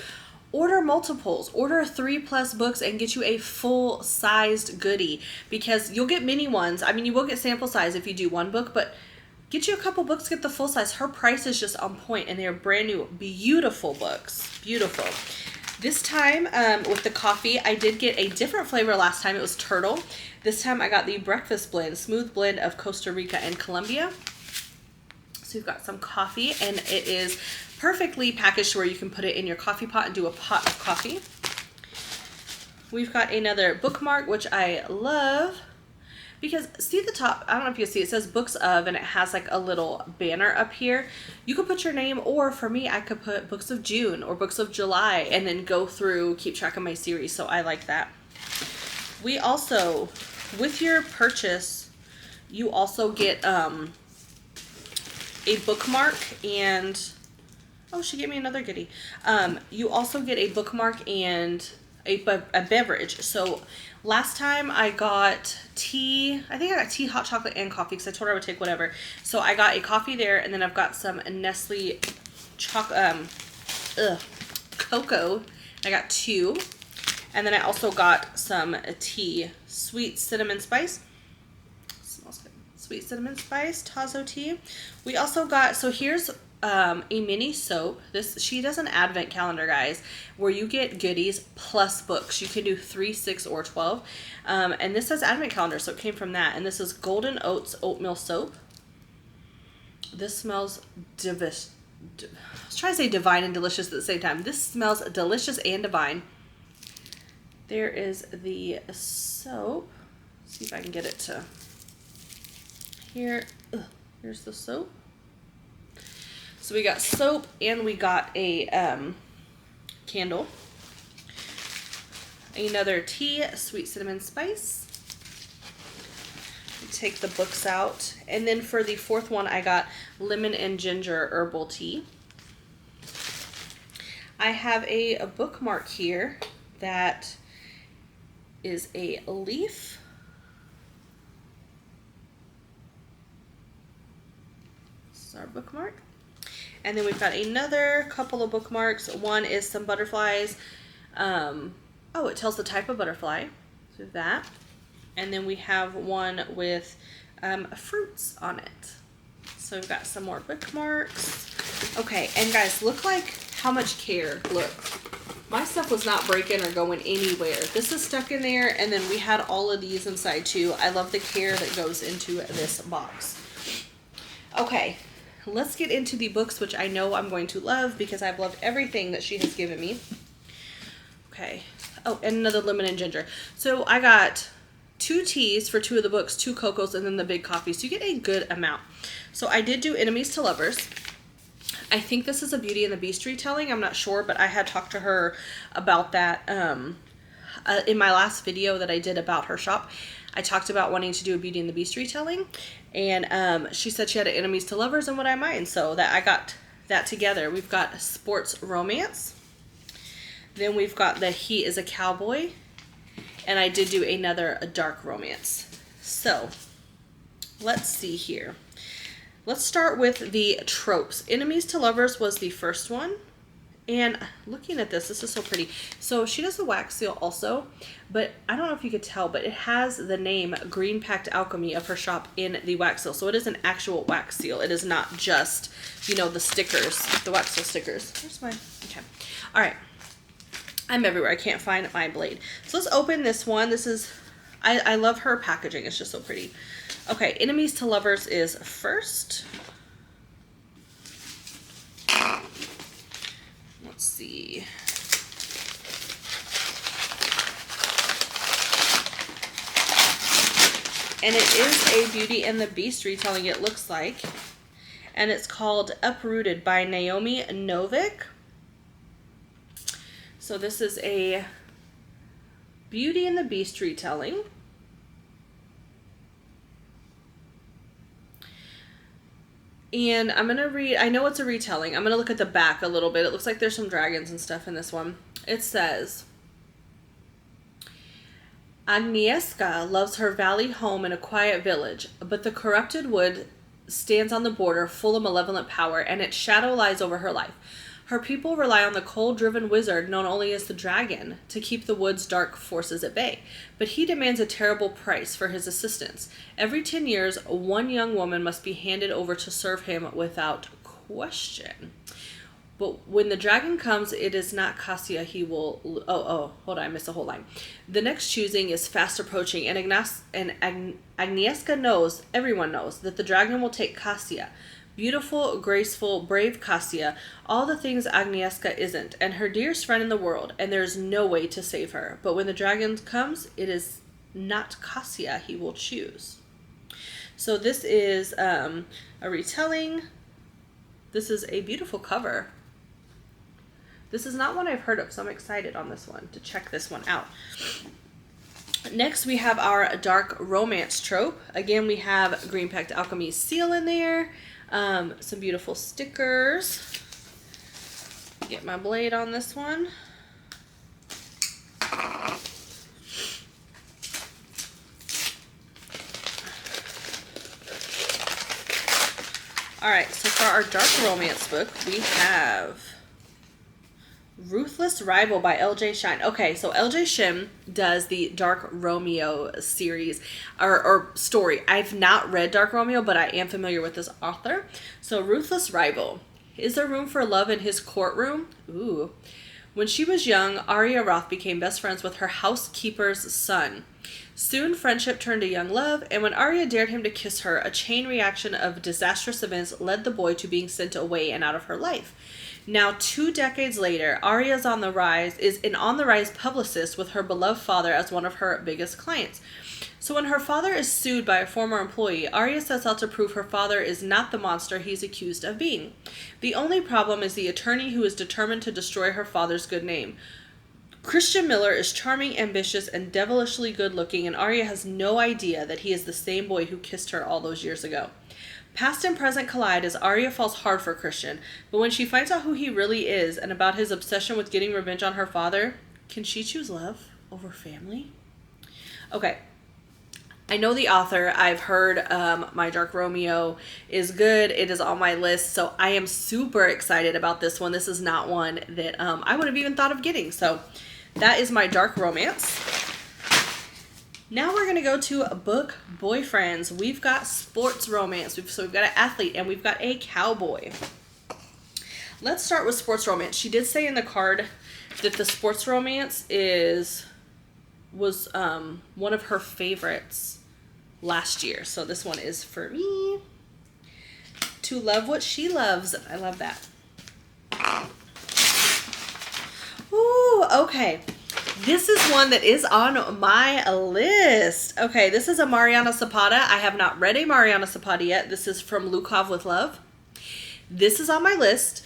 order multiples, order 3+ books and get you a full-sized goodie, because you'll get mini ones. I mean, you will get sample size if you do 1 book, but get you a couple books, get the full size. Her price is just on point, and they're brand new, beautiful books. Beautiful. This time with the coffee, I did get a different flavor last time. It was turtle. This time I got the breakfast blend, smooth blend of Costa Rica and Colombia. So we've got some coffee, and it is perfectly packaged where you can put it in your coffee pot and do a pot of coffee. We've got another bookmark, which I love, because see the top, I don't know if you see, it says books of, and it has like a little banner up here. You could put your name, or for me, I could put books of June or books of July, and then go through, keep track of my series. So I like that. We also, with your purchase, you also get a bookmark, and oh, she gave me another goodie. You also get a bookmark and a beverage. So last time I got tea. I think I got tea, hot chocolate, and coffee, because I told her I would take whatever. So I got a coffee there, and then I've got some Nestle cocoa. I got 2. And then I also got some tea, sweet cinnamon spice. Smells good. Sweet cinnamon spice, Tazo tea. We also got, so here's a mini soap. She does an advent calendar, guys, where you get goodies plus books. You can do 3, 6, or 12. And this says advent calendar, so it came from that. And this is Golden Oats oatmeal soap. This smells delicious. I was trying to say divine and delicious at the same time. This smells delicious and divine. There is the soap. Let's see if I can get it to here. Here's the soap. So we got soap, and we got a candle. Another tea, sweet cinnamon spice. We take the books out. And then for the 4th one, I got lemon and ginger herbal tea. I have a bookmark here that is a leaf. This is our bookmark. And then we've got another couple of bookmarks. One is some butterflies. Oh, it tells the type of butterfly. So that. And then we have one with fruits on it. So we've got some more bookmarks. Okay, and guys, look like how much care. Look, my stuff was not breaking or going anywhere. This is stuck in there, and then we had all of these inside too. I love the care that goes into this box. Okay, let's get into the books, which I know I'm going to love because I've loved everything that she has given me. Okay. Oh, and another lemon and ginger. So I got 2 teas for 2 of the books, 2 cocos, and then the big coffee. So you get a good amount. So I did do Enemies to Lovers. I think this is a Beauty and the Beast retelling. I'm not sure, but I had talked to her about that in my last video that I did about her shop. I talked about wanting to do a Beauty and the Beast retelling, and she said she had an Enemies to Lovers and What I Mind, so that I got that together. We've got sports romance. Then we've got the He is a Cowboy, and I did do another dark romance. So let's see here. Let's start with the tropes. Enemies to Lovers was the first one. And looking at this is so pretty. So she does the wax seal also, but I don't know if you could tell, but it has the name Green Pact Alchemy of her shop in the wax seal. So it is an actual wax seal. It is not just, you know, the stickers, the wax seal stickers. Where's my, okay. All right. I'm everywhere. I can't find my blade. So let's open this one. This is I love her packaging. It's just so pretty. Okay, enemies to lovers is first. Let's see. And it is a Beauty and the Beast retelling, it looks like. And it's called Uprooted by Naomi Novik. So this is a Beauty and the Beast retelling. And I'm going to read, I know it's a retelling. I'm going to look at the back a little bit. It looks like there's some dragons and stuff in this one. It says, Agnieszka loves her valley home in a quiet village, but the corrupted wood stands on the border full of malevolent power, and its shadow lies over her life. Her people rely on the cold-driven wizard known only as the dragon to keep the wood's dark forces at bay, but he demands a terrible price for his assistance. Every 10 years, one young woman must be handed over to serve him without question. But when the dragon comes, it is not Cassia he will... hold on, I missed a whole line. The next choosing is fast approaching, and Agnieszka knows, everyone knows, that the dragon will take Cassia. Beautiful, graceful, brave Cassia, all the things Agnieszka isn't, and her dearest friend in the world, and there is no way to save her. But when the dragon comes, it is not Cassia he will choose. So this is a retelling. This is a beautiful cover. This is not one I've heard of, so I'm excited on this one to check this one out. Next, we have our dark romance trope. Again, we have Green Pact Alchemy seal in there. Some beautiful stickers. Get my blade on this one. Alright, so for our dark romance book, we have Ruthless Rival by LJ Shine. Okay, so LJ Shim does the Dark Romeo series or story. I've not read Dark Romeo, but I am familiar with this author. So Ruthless Rival. Is there room for love in his courtroom? Ooh. When she was young, Arya Roth became best friends with her housekeeper's son. Soon, friendship turned to young love, and when Arya dared him to kiss her, a chain reaction of disastrous events led the boy to being sent away and out of her life. Now, 2 decades later, Arya is an on-the-rise publicist with her beloved father as one of her biggest clients. So when her father is sued by a former employee, Arya sets out to prove her father is not the monster he's accused of being. The only problem is the attorney who is determined to destroy her father's good name. Christian Miller is charming, ambitious, and devilishly good-looking, and Arya has no idea that he is the same boy who kissed her all those years ago. Past and present collide as Arya falls hard for Christian, but when she finds out who he really is and about his obsession with getting revenge on her father, can she choose love over family? Okay, I know the author. I've heard My Dark Romeo is good. It is on my list, so I am super excited about this one. This is not one that I would have even thought of getting, so that is My Dark Romance. Now we're going to go to book boyfriends. We've got sports romance. So we've got an athlete and we've got a cowboy. Let's start with sports romance. She did say in the card that the sports romance was one of her favorites last year. So this one is for me. To love what she loves. I love that. Ooh, okay. This is one that is on my list. Okay, this is a Mariana Zapata. I have not read a Mariana Zapata yet. This is from Lukov with Love. This is on my list.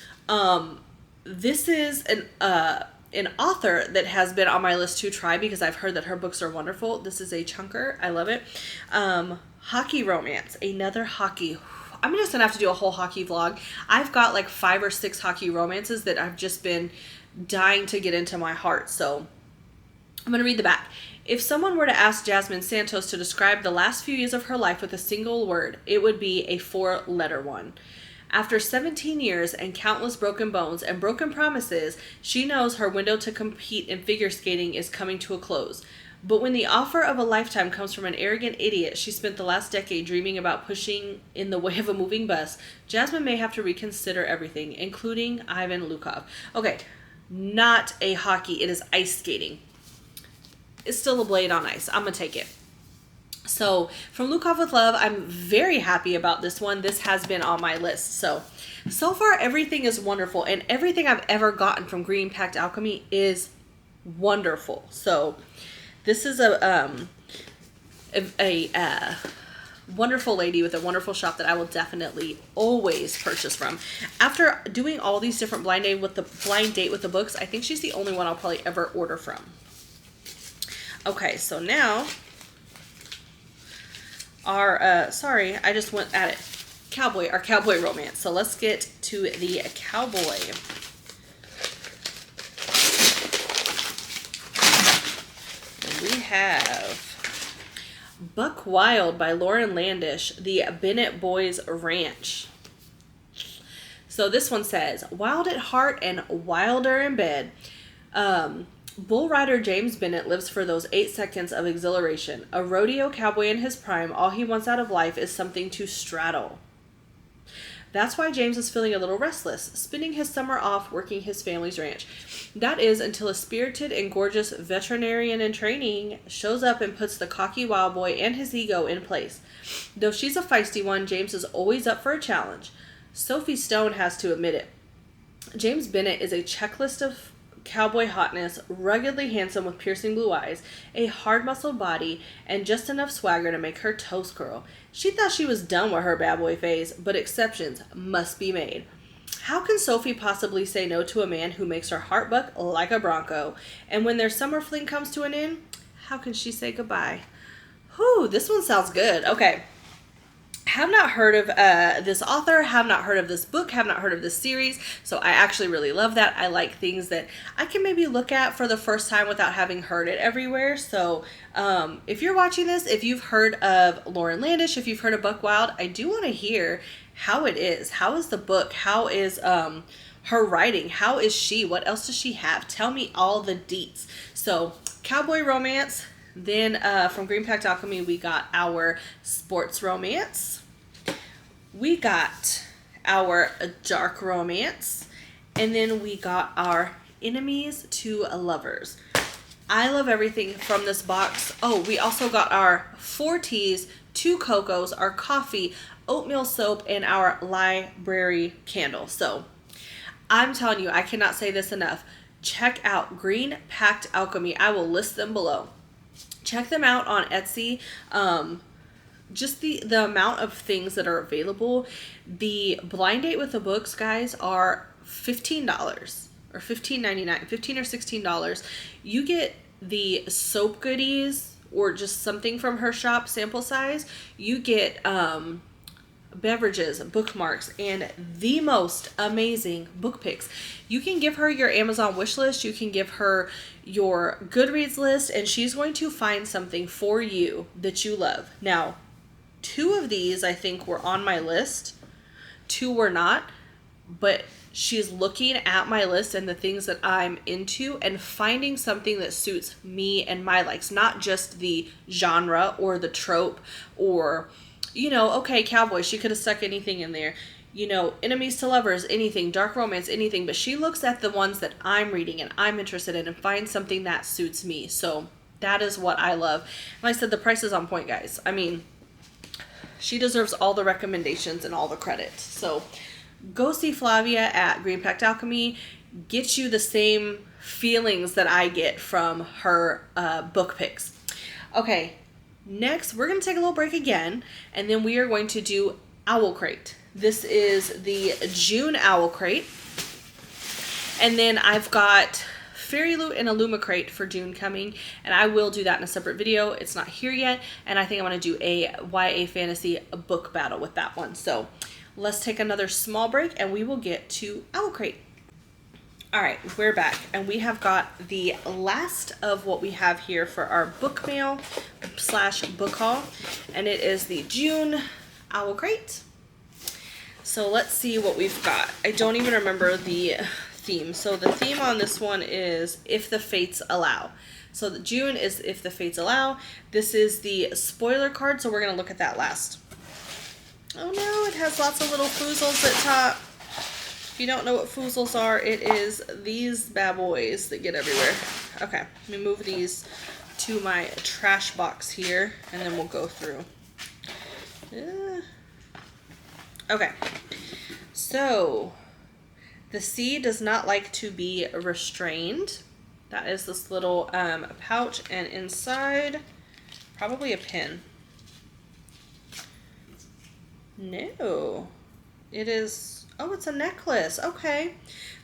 This is an author that has been on my list to try because I've heard that her books are wonderful. This is a chunker. I love it. Hockey romance. Another hockey. I'm just going to have to do a whole hockey vlog. I've got like 5 or 6 hockey romances that I've just been dying to get into my heart. So I'm going to read the back. If someone were to ask Jasmine Santos to describe the last few years of her life with a single word, it would be a 4-letter one. After 17 years and countless broken bones and broken promises, she knows her window to compete in figure skating is coming to a close. But when the offer of a lifetime comes from an arrogant idiot she spent the last decade dreaming about pushing in the way of a moving bus, Jasmine may have to reconsider everything, including Ivan Lukov. Okay, not a hockey, it is ice skating. It's still a blade on ice. I'm going to take it. So from Luke Off with Love, I'm very happy about this one. This has been on my list. So far everything is wonderful, and everything I've ever gotten from Green Pact Alchemy is wonderful. So this is a wonderful lady with a wonderful shop that I will definitely always purchase from. After doing all these different blind date with the books, I think she's the only one I'll probably ever order from. Okay, so now our sorry, I just went at it. Our cowboy romance. So let's get to the cowboy. And we have Buck Wild by Lauren Landish, the Bennett Boys Ranch. So this one says, wild at heart and wilder in bed. Bull rider James Bennett lives for those 8 seconds of exhilaration. A rodeo cowboy in his prime, all he wants out of life is something to straddle. That's why James is feeling a little restless, spending his summer off working his family's ranch. That is until a spirited and gorgeous veterinarian in training shows up and puts the cocky wild boy and his ego in place. Though she's a feisty one, James is always up for a challenge. Sophie Stone has to admit it. James Bennett is a checklist of cowboy hotness, ruggedly handsome with piercing blue eyes, a hard-muscled body, and just enough swagger to make her toes curl. She thought she was done with her bad boy phase, but exceptions must be made. How can Sophie possibly say no to a man who makes her heart buck like a bronco? And when their summer fling comes to an end, how can she say goodbye? Whew, this one sounds good. Okay. Have not heard of this author, have not heard of this book, have not heard of this series, so I actually really love that. I like things that I can maybe look at for the first time without having heard it everywhere. So if you're watching this, if you've heard of Lauren Landish, if you've heard of Buck Wild, I do want to hear how it is. How is the book? How is her writing? How is she? What else does she have? Tell me all the deets. So cowboy romance. Then from Green Pact Alchemy, we got our sports romance. We got our dark romance. And then we got our enemies to lovers. I love everything from this box. Oh, we also got our 4 teas, 2 cocos, our coffee, oatmeal soap, and our library candle. So I'm telling you, I cannot say this enough. Check out Green Pact Alchemy. I will list them below. Check them out on Etsy. Just the amount of things that are available. The blind date with the books, guys, are $15 or $15.99, $15 or $16. You get the soap goodies or just something from her shop, sample size. You get beverages, bookmarks, and the most amazing book picks. You can give her your Amazon wish list, you can give her your Goodreads list, and she's going to find something for you that you love. Now, 2 of these I think were on my list, 2 were not, but she's looking at my list and the things that I'm into and finding something that suits me and my likes, not just the genre or the trope or, you know, okay, cowboy, she could have stuck anything in there. You know, enemies to lovers, anything, dark romance, anything. But she looks at the ones that I'm reading and I'm interested in and finds something that suits me. So that is what I love. And like I said, the price is on point, guys. I mean, she deserves all the recommendations and all the credit. So go see Flavia at Green Pact Alchemy. Get you the same feelings that I get from her book picks. Okay. Next, we're going to take a little break again, and then we are going to do Owlcrate. This is the June Owlcrate. And then I've got Fairy Loot and Illumicrate for June coming, and I will do that in a separate video. It's not here yet, and I think I'm going to do a YA fantasy book battle with that one. So let's take another small break, and we will get to Owlcrate. All right, we're back, and we have got the last of what we have here for our book mail / book haul, and it is the June Owlcrate. So let's see what we've got. I don't even remember the theme. So the theme on this one is If the Fates Allow. So the June is If the Fates Allow. This is the spoiler card, so we're going to look at that last. Oh no, it has lots of little foozles at top. If you don't know what foozles are, it is these bad boys that get everywhere. Okay, let me move these to my trash box here, and then we'll go through. Okay, so the sea does not like to be restrained. That is this little pouch, and inside, probably a pin. No, it is, oh, it's a necklace. Okay.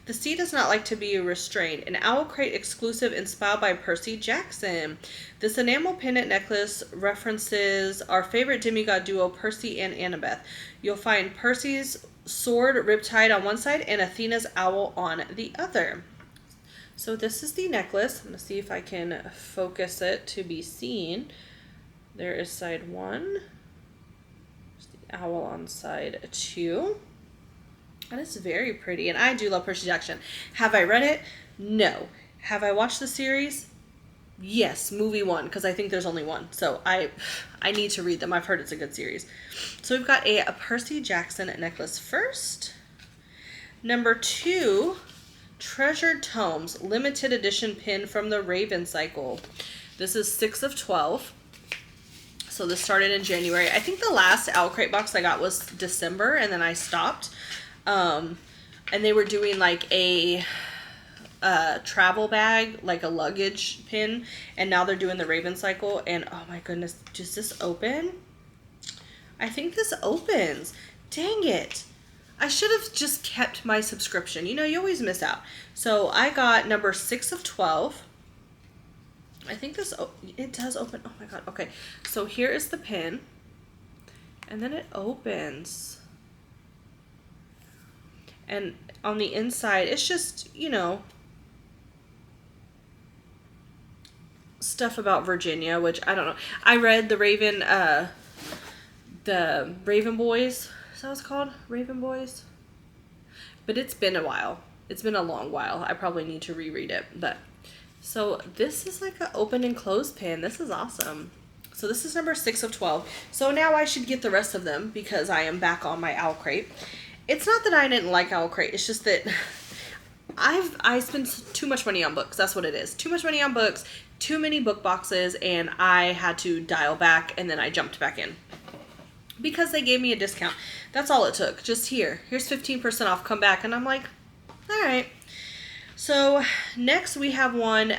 The sea does not like to be restrained. An Owlcrate exclusive inspired by Percy Jackson. This enamel pendant necklace references our favorite demigod duo, Percy and Annabeth. You'll find Percy's sword riptide on one side and Athena's owl on the other. So this is the necklace. I'm going to see if I can focus it to be seen. There is side 1. There's the owl on side 2. That is very pretty, and I do love Percy Jackson. Have I read it? No. Have I watched the series? Yes, movie 1, because I think there's only one. So I need to read them. I've heard it's a good series. So we've got a Percy Jackson necklace first. Number 2, Treasured Tomes, limited edition pin from the Raven Cycle. This is 6 of 12. So this started in January. I think the last Owlcrate box I got was December, and then I stopped. And they were doing like a travel bag, like a luggage pin, and now they're doing the Raven Cycle, and oh my goodness, does this open? I think this opens. Dang it. I should have just kept my subscription. You know, you always miss out. So I got number 6 of 12. I think this, it does open. Oh my God. Okay. So here is the pin, and then it opens. And on the inside, it's just, you know, stuff about Virginia, which I don't know. I read the Raven Boys. Is that what it's called? Raven Boys? But it's been a while. It's been a long while. I probably need to reread it. But so this is like an open and close pin. This is awesome. So this is number 6 of 12. So now I should get the rest of them because I am back on my Owlcrate. It's not that I didn't like Owlcrate. It's just that I spent too much money on books. That's what it is. Too much money on books, too many book boxes, and I had to dial back, and then I jumped back in. Because they gave me a discount. That's all it took. Just here's 15% off. Come back. And I'm like, all right. So next we have one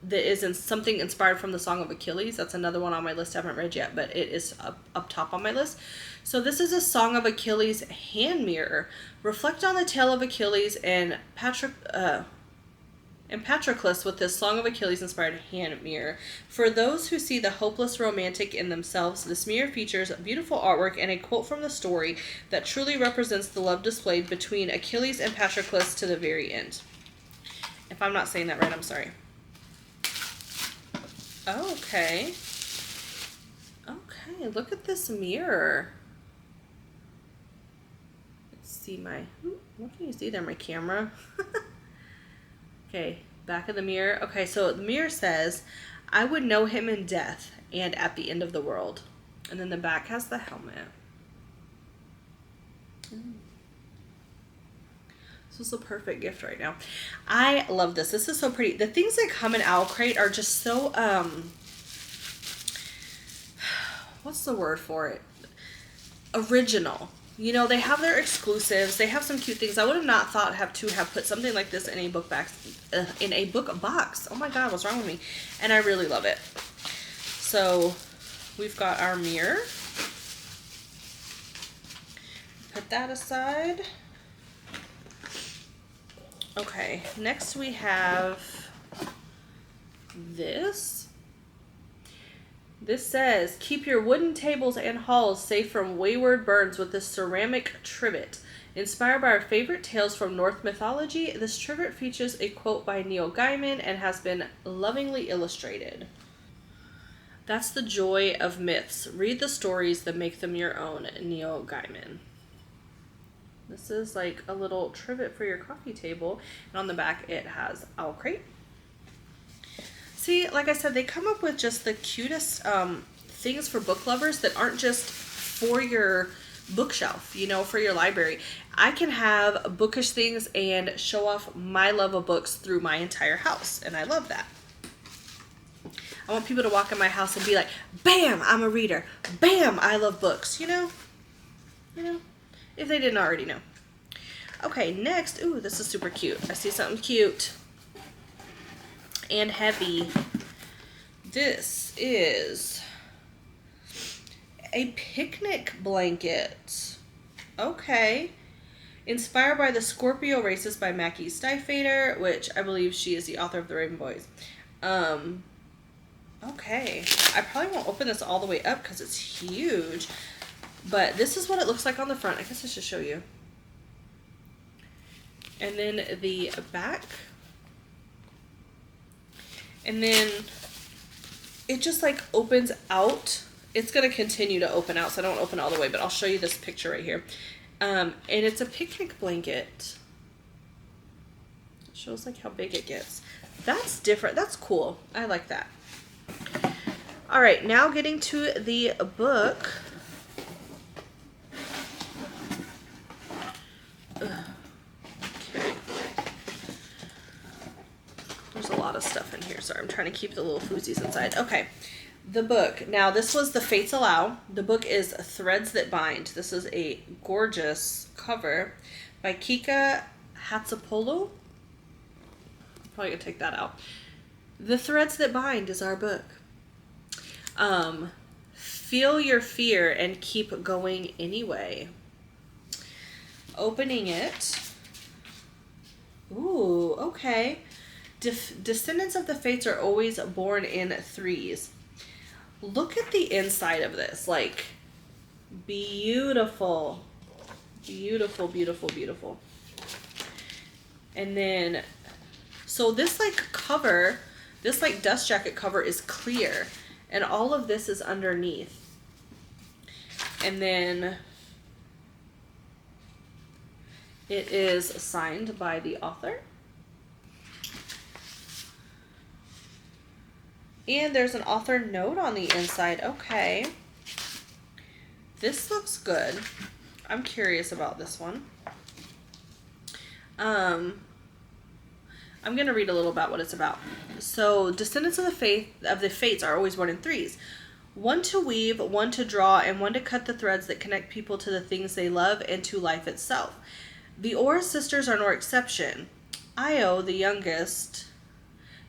that is in something inspired from the Song of Achilles. That's another one on my list I haven't read yet, but it is up top on my list. So this is a Song of Achilles hand mirror. Reflect on the tale of Achilles and Patroclus with this Song of Achilles inspired hand mirror. For those who see the hopeless romantic in themselves, this mirror features beautiful artwork and a quote from the story that truly represents the love displayed between Achilles and Patroclus to the very end. If I'm not saying that right, I'm sorry. Okay. Okay, look at this mirror. Let's see what can you see there, my camera? Okay, back of the mirror. Okay, so the mirror says, I would know him in death and at the end of the world. And then the back has the helmet. This is a perfect gift right now. I love this. This is so pretty. The things that come in Owlcrate are just so, what's the word for it? Original. You know, they have their exclusives. They have some cute things. I would have not thought to have put something like this in a book box. Oh my God, what's wrong with me? And I really love it. So we've got our mirror. Put that aside. Okay, next we have this. This says, keep your wooden tables and halls safe from wayward birds with this ceramic trivet. Inspired by our favorite tales from Norse mythology, this trivet features a quote by Neil Gaiman and has been lovingly illustrated. That's the joy of myths. Read the stories that make them your own, Neil Gaiman. This is like a little trivet for your coffee table. And on the back, it has Owlcrate. See, like I said, they come up with just the cutest things for book lovers that aren't just for your bookshelf, you know, for your library. I can have bookish things and show off my love of books through my entire house, and I love that. I want people to walk in my house and be like, bam, I'm a reader. Bam, I love books, you know? If they didn't already know. Okay, next, ooh, this is super cute. I see something cute and heavy. This is a picnic blanket. Okay. Inspired by the Scorpio Races by Mackie Stiefvater, which I believe she is the author of The Raven Boys. Okay. I probably won't open this all the way up because it's huge. But this is what it looks like on the front. I guess I should show you. And then the back. And then it just like opens out. It's going to continue to open out, so I don't open all the way, but I'll show you this picture right here. And it's a picnic blanket. It shows like how big it gets. That's different. That's cool. I like that. All right, now getting to the book. Okay. There's a lot of stuff in here. Sorry, I'm trying to keep the little floozies inside. Okay. The book. Now, this was The Fates Allow. The book is Threads That Bind. This is a gorgeous cover by Kika Hatzopoulou. Probably gonna take that out. The Threads That Bind is our book. Feel your fear and keep going anyway. Opening it. Ooh, okay. Descendants of the Fates are always born in threes. Look at the inside of this. Like, beautiful. Beautiful, beautiful, beautiful. And then, so this like cover, this like dust jacket cover is clear. And all of this is underneath. And then it is signed by the author. And there's an author note on the inside. Okay. This looks good. I'm curious about this one. I'm going to read a little about what it's about. So, descendants of the Fates are always born in threes. One to weave, one to draw, and one to cut the threads that connect people to the things they love and to life itself. The Aura sisters are no exception. Io, the youngest,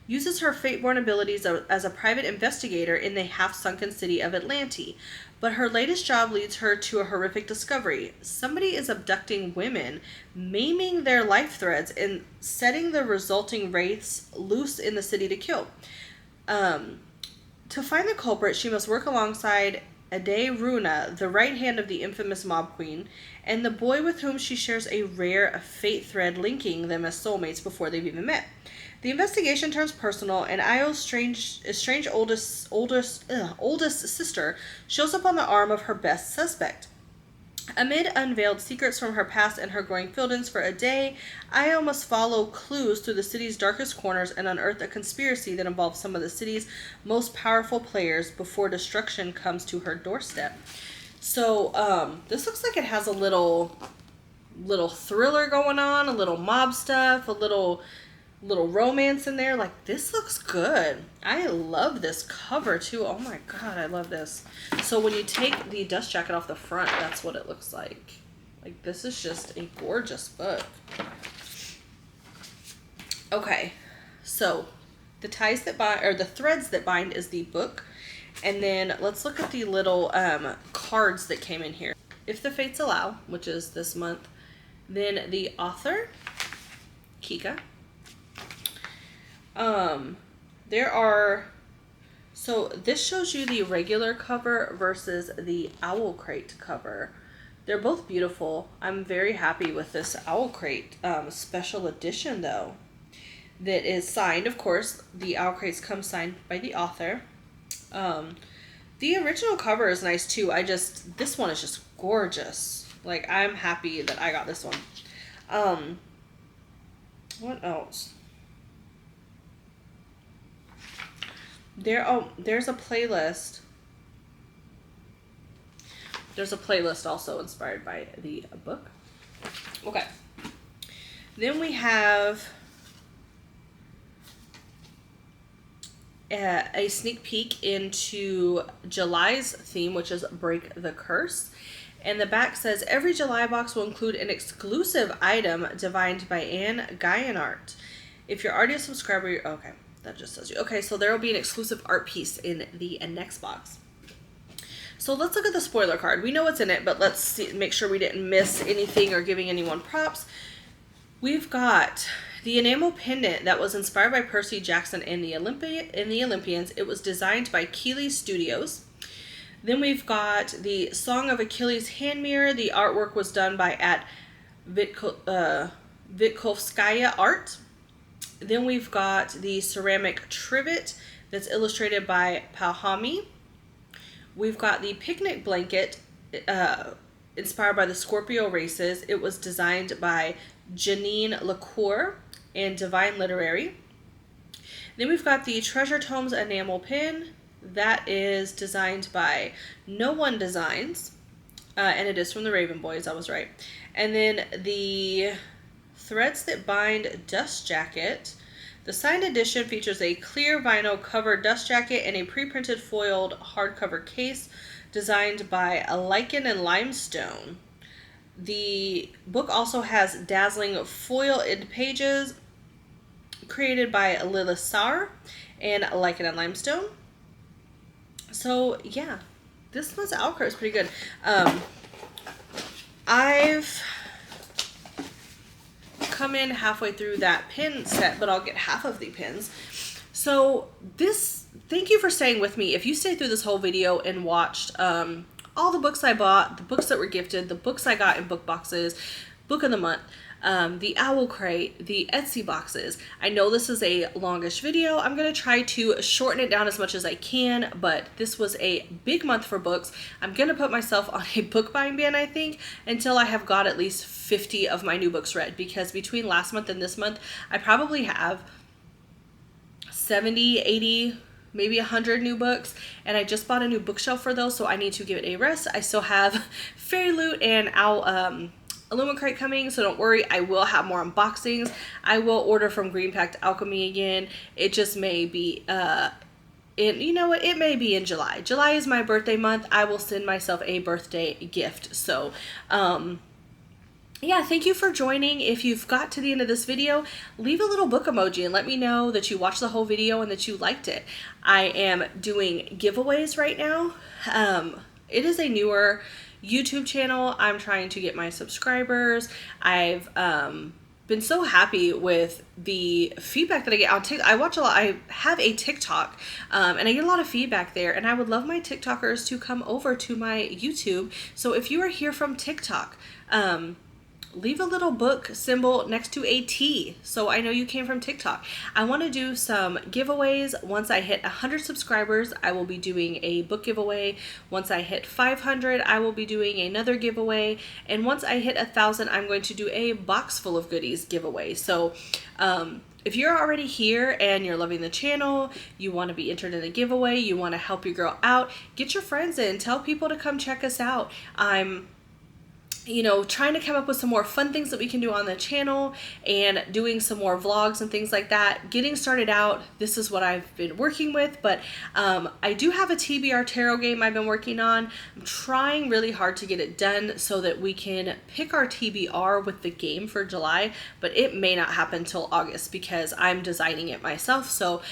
uses her fate-born abilities as a private investigator in the half-sunken city of Atlanti. But her latest job leads her to a horrific discovery. Somebody is abducting women, maiming their life threads, and setting the resulting wraiths loose in the city to kill. To find the culprit, she must work alongside Ade Runa, the right hand of the infamous Mob Queen, and the boy with whom she shares a rare fate thread linking them as soulmates before they've even met. The investigation turns personal, and Io's strange oldest sister shows up on the arm of her best suspect. Amid unveiled secrets from her past and her growing feelings for a day, Io must follow clues through the city's darkest corners and unearth a conspiracy that involves some of the city's most powerful players before destruction comes to her doorstep. So, this looks like it has a little thriller going on, a little mob stuff, a little romance in there. Like, this looks good. I love this cover too. Oh my god, I love this. So when you take the dust jacket off the front, that's what it looks like. Like, this is just a gorgeous book. Okay, so the ties that bind, or the threads that bind, is the book. And then let's look at the little cards that came in here. If the Fates Allow, which is this month, then the author, Kika. So this shows you the regular cover versus the Owlcrate cover. They're both beautiful. I'm very happy with this Owlcrate special edition though. That is signed, of course. The Owlcrates come signed by the author. The original cover is nice too. This one is just gorgeous. Like, I'm happy that I got this one. What else? There's a playlist. There's a playlist also inspired by the book. Okay. Then we have a sneak peek into July's theme, which is Break the Curse. And the back says, every July box will include an exclusive item divined by Anne Guyenart. If you're already a subscriber, okay, that just says you. Okay, so there will be an exclusive art piece in the next box. So let's look at the spoiler card. We know what's in it, but let's see, make sure we didn't miss anything or giving anyone props. We've got the enamel pendant that was inspired by Percy Jackson and the Olympians. It was designed by Keeley Studios. Then we've got the Song of Achilles hand mirror. The artwork was done by at Vitkovskaya Art. Then we've got the ceramic trivet that's illustrated by Pauhami. We've got the picnic blanket inspired by the Scorpio races. It was designed by Janine Lacour and Divine Literary. Then we've got the Treasure Tomes enamel pin. That is designed by No One Designs. And it is from the Raven Boys, I was right. And then the Threads That Bind dust jacket. The signed edition features a clear vinyl covered dust jacket and a pre-printed foiled hardcover case designed by Lichen and Limestone. The book also has dazzling foil end pages created by Lilisar and Lichen and Limestone. So yeah, this one's Owlcrate is pretty good. I've come in halfway through that pin set, but I'll get half of the pins. So thank you for staying with me. If you stayed through this whole video and watched all the books I bought, the books that were gifted, the books I got in book boxes, book of the month, the Owlcrate, the Etsy boxes. I know this is a longish video. I'm going to try to shorten it down as much as I can, but this was a big month for books. I'm going to put myself on a book buying ban, I think, until I have got at least 50 of my new books read, because between last month and this month, I probably have 70, 80, maybe 100 new books, and I just bought a new bookshelf for those, so I need to give it a rest. I still have Fairy Loot and Owlcrate coming, so don't worry, I will have more unboxings. I will order from Green Pact Alchemy again. It just may be, you know what, it may be in July. July is my birthday month. I will send myself a birthday gift. So, yeah, thank you for joining. If you've got to the end of this video, leave a little book emoji and let me know that you watched the whole video and that you liked it. I am doing giveaways right now. It is a newer YouTube channel. I'm trying to get my subscribers. I've been so happy with the feedback that I get on TikTok. I watch a lot. I have a TikTok, and I get a lot of feedback there, and I would love my TikTokers to come over to my YouTube. So if you are here from TikTok, leave a little book symbol next to a T, so I know you came from TikTok. I want to do some giveaways. Once I hit 100 subscribers, I will be doing a book giveaway. Once I hit 500, I will be doing another giveaway. And once I hit 1,000, I'm going to do a box full of goodies giveaway. So if you're already here and you're loving the channel, you want to be entered in a giveaway, you want to help your girl out, get your friends in, tell people to come check us out. I'm trying to come up with some more fun things that we can do on the channel and doing some more vlogs and things like that. Getting started out, this is what I've been working with, but I do have a TBR tarot game I've been working on. I'm trying really hard to get it done so that we can pick our TBR with the game for July, but it may not happen till August because I'm designing it myself. So,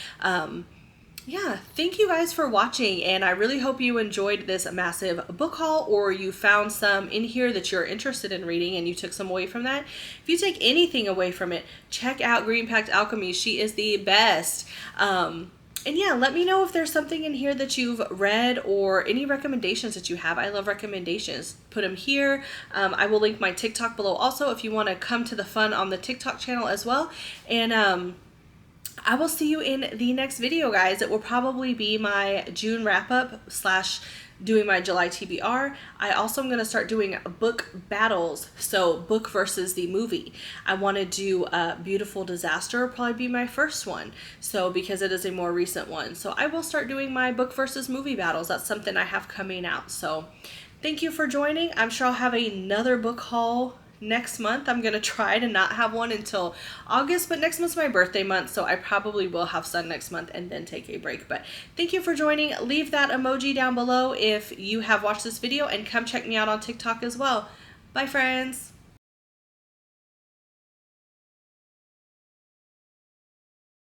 yeah, thank you guys for watching, and I really hope you enjoyed this massive book haul, or you found some in here that you're interested in reading and you took some away from that. If you take anything away from it, check out Green Pact Alchemy. She is the best. And yeah, let me know if there's something in here that you've read or any recommendations that you have. I love recommendations. Put them here. I will link my TikTok below also if you want to come to the fun on the TikTok channel as well. And I will see you in the next video, guys. It will probably be my June wrap-up / doing my July TBR. I also am going to start doing book battles, so book versus the movie. I want to do Beautiful Disaster, will probably be my first one, so because it is a more recent one. So I will start doing my book versus movie battles. That's something I have coming out. So thank you for joining. I'm sure I'll have another book haul next month. I'm going to try to not have one until August, but next month's my birthday month, so I probably will have sun next month and then take a break. But thank you for joining. Leave that emoji down below if you have watched this video, and come check me out on TikTok as well. Bye, friends.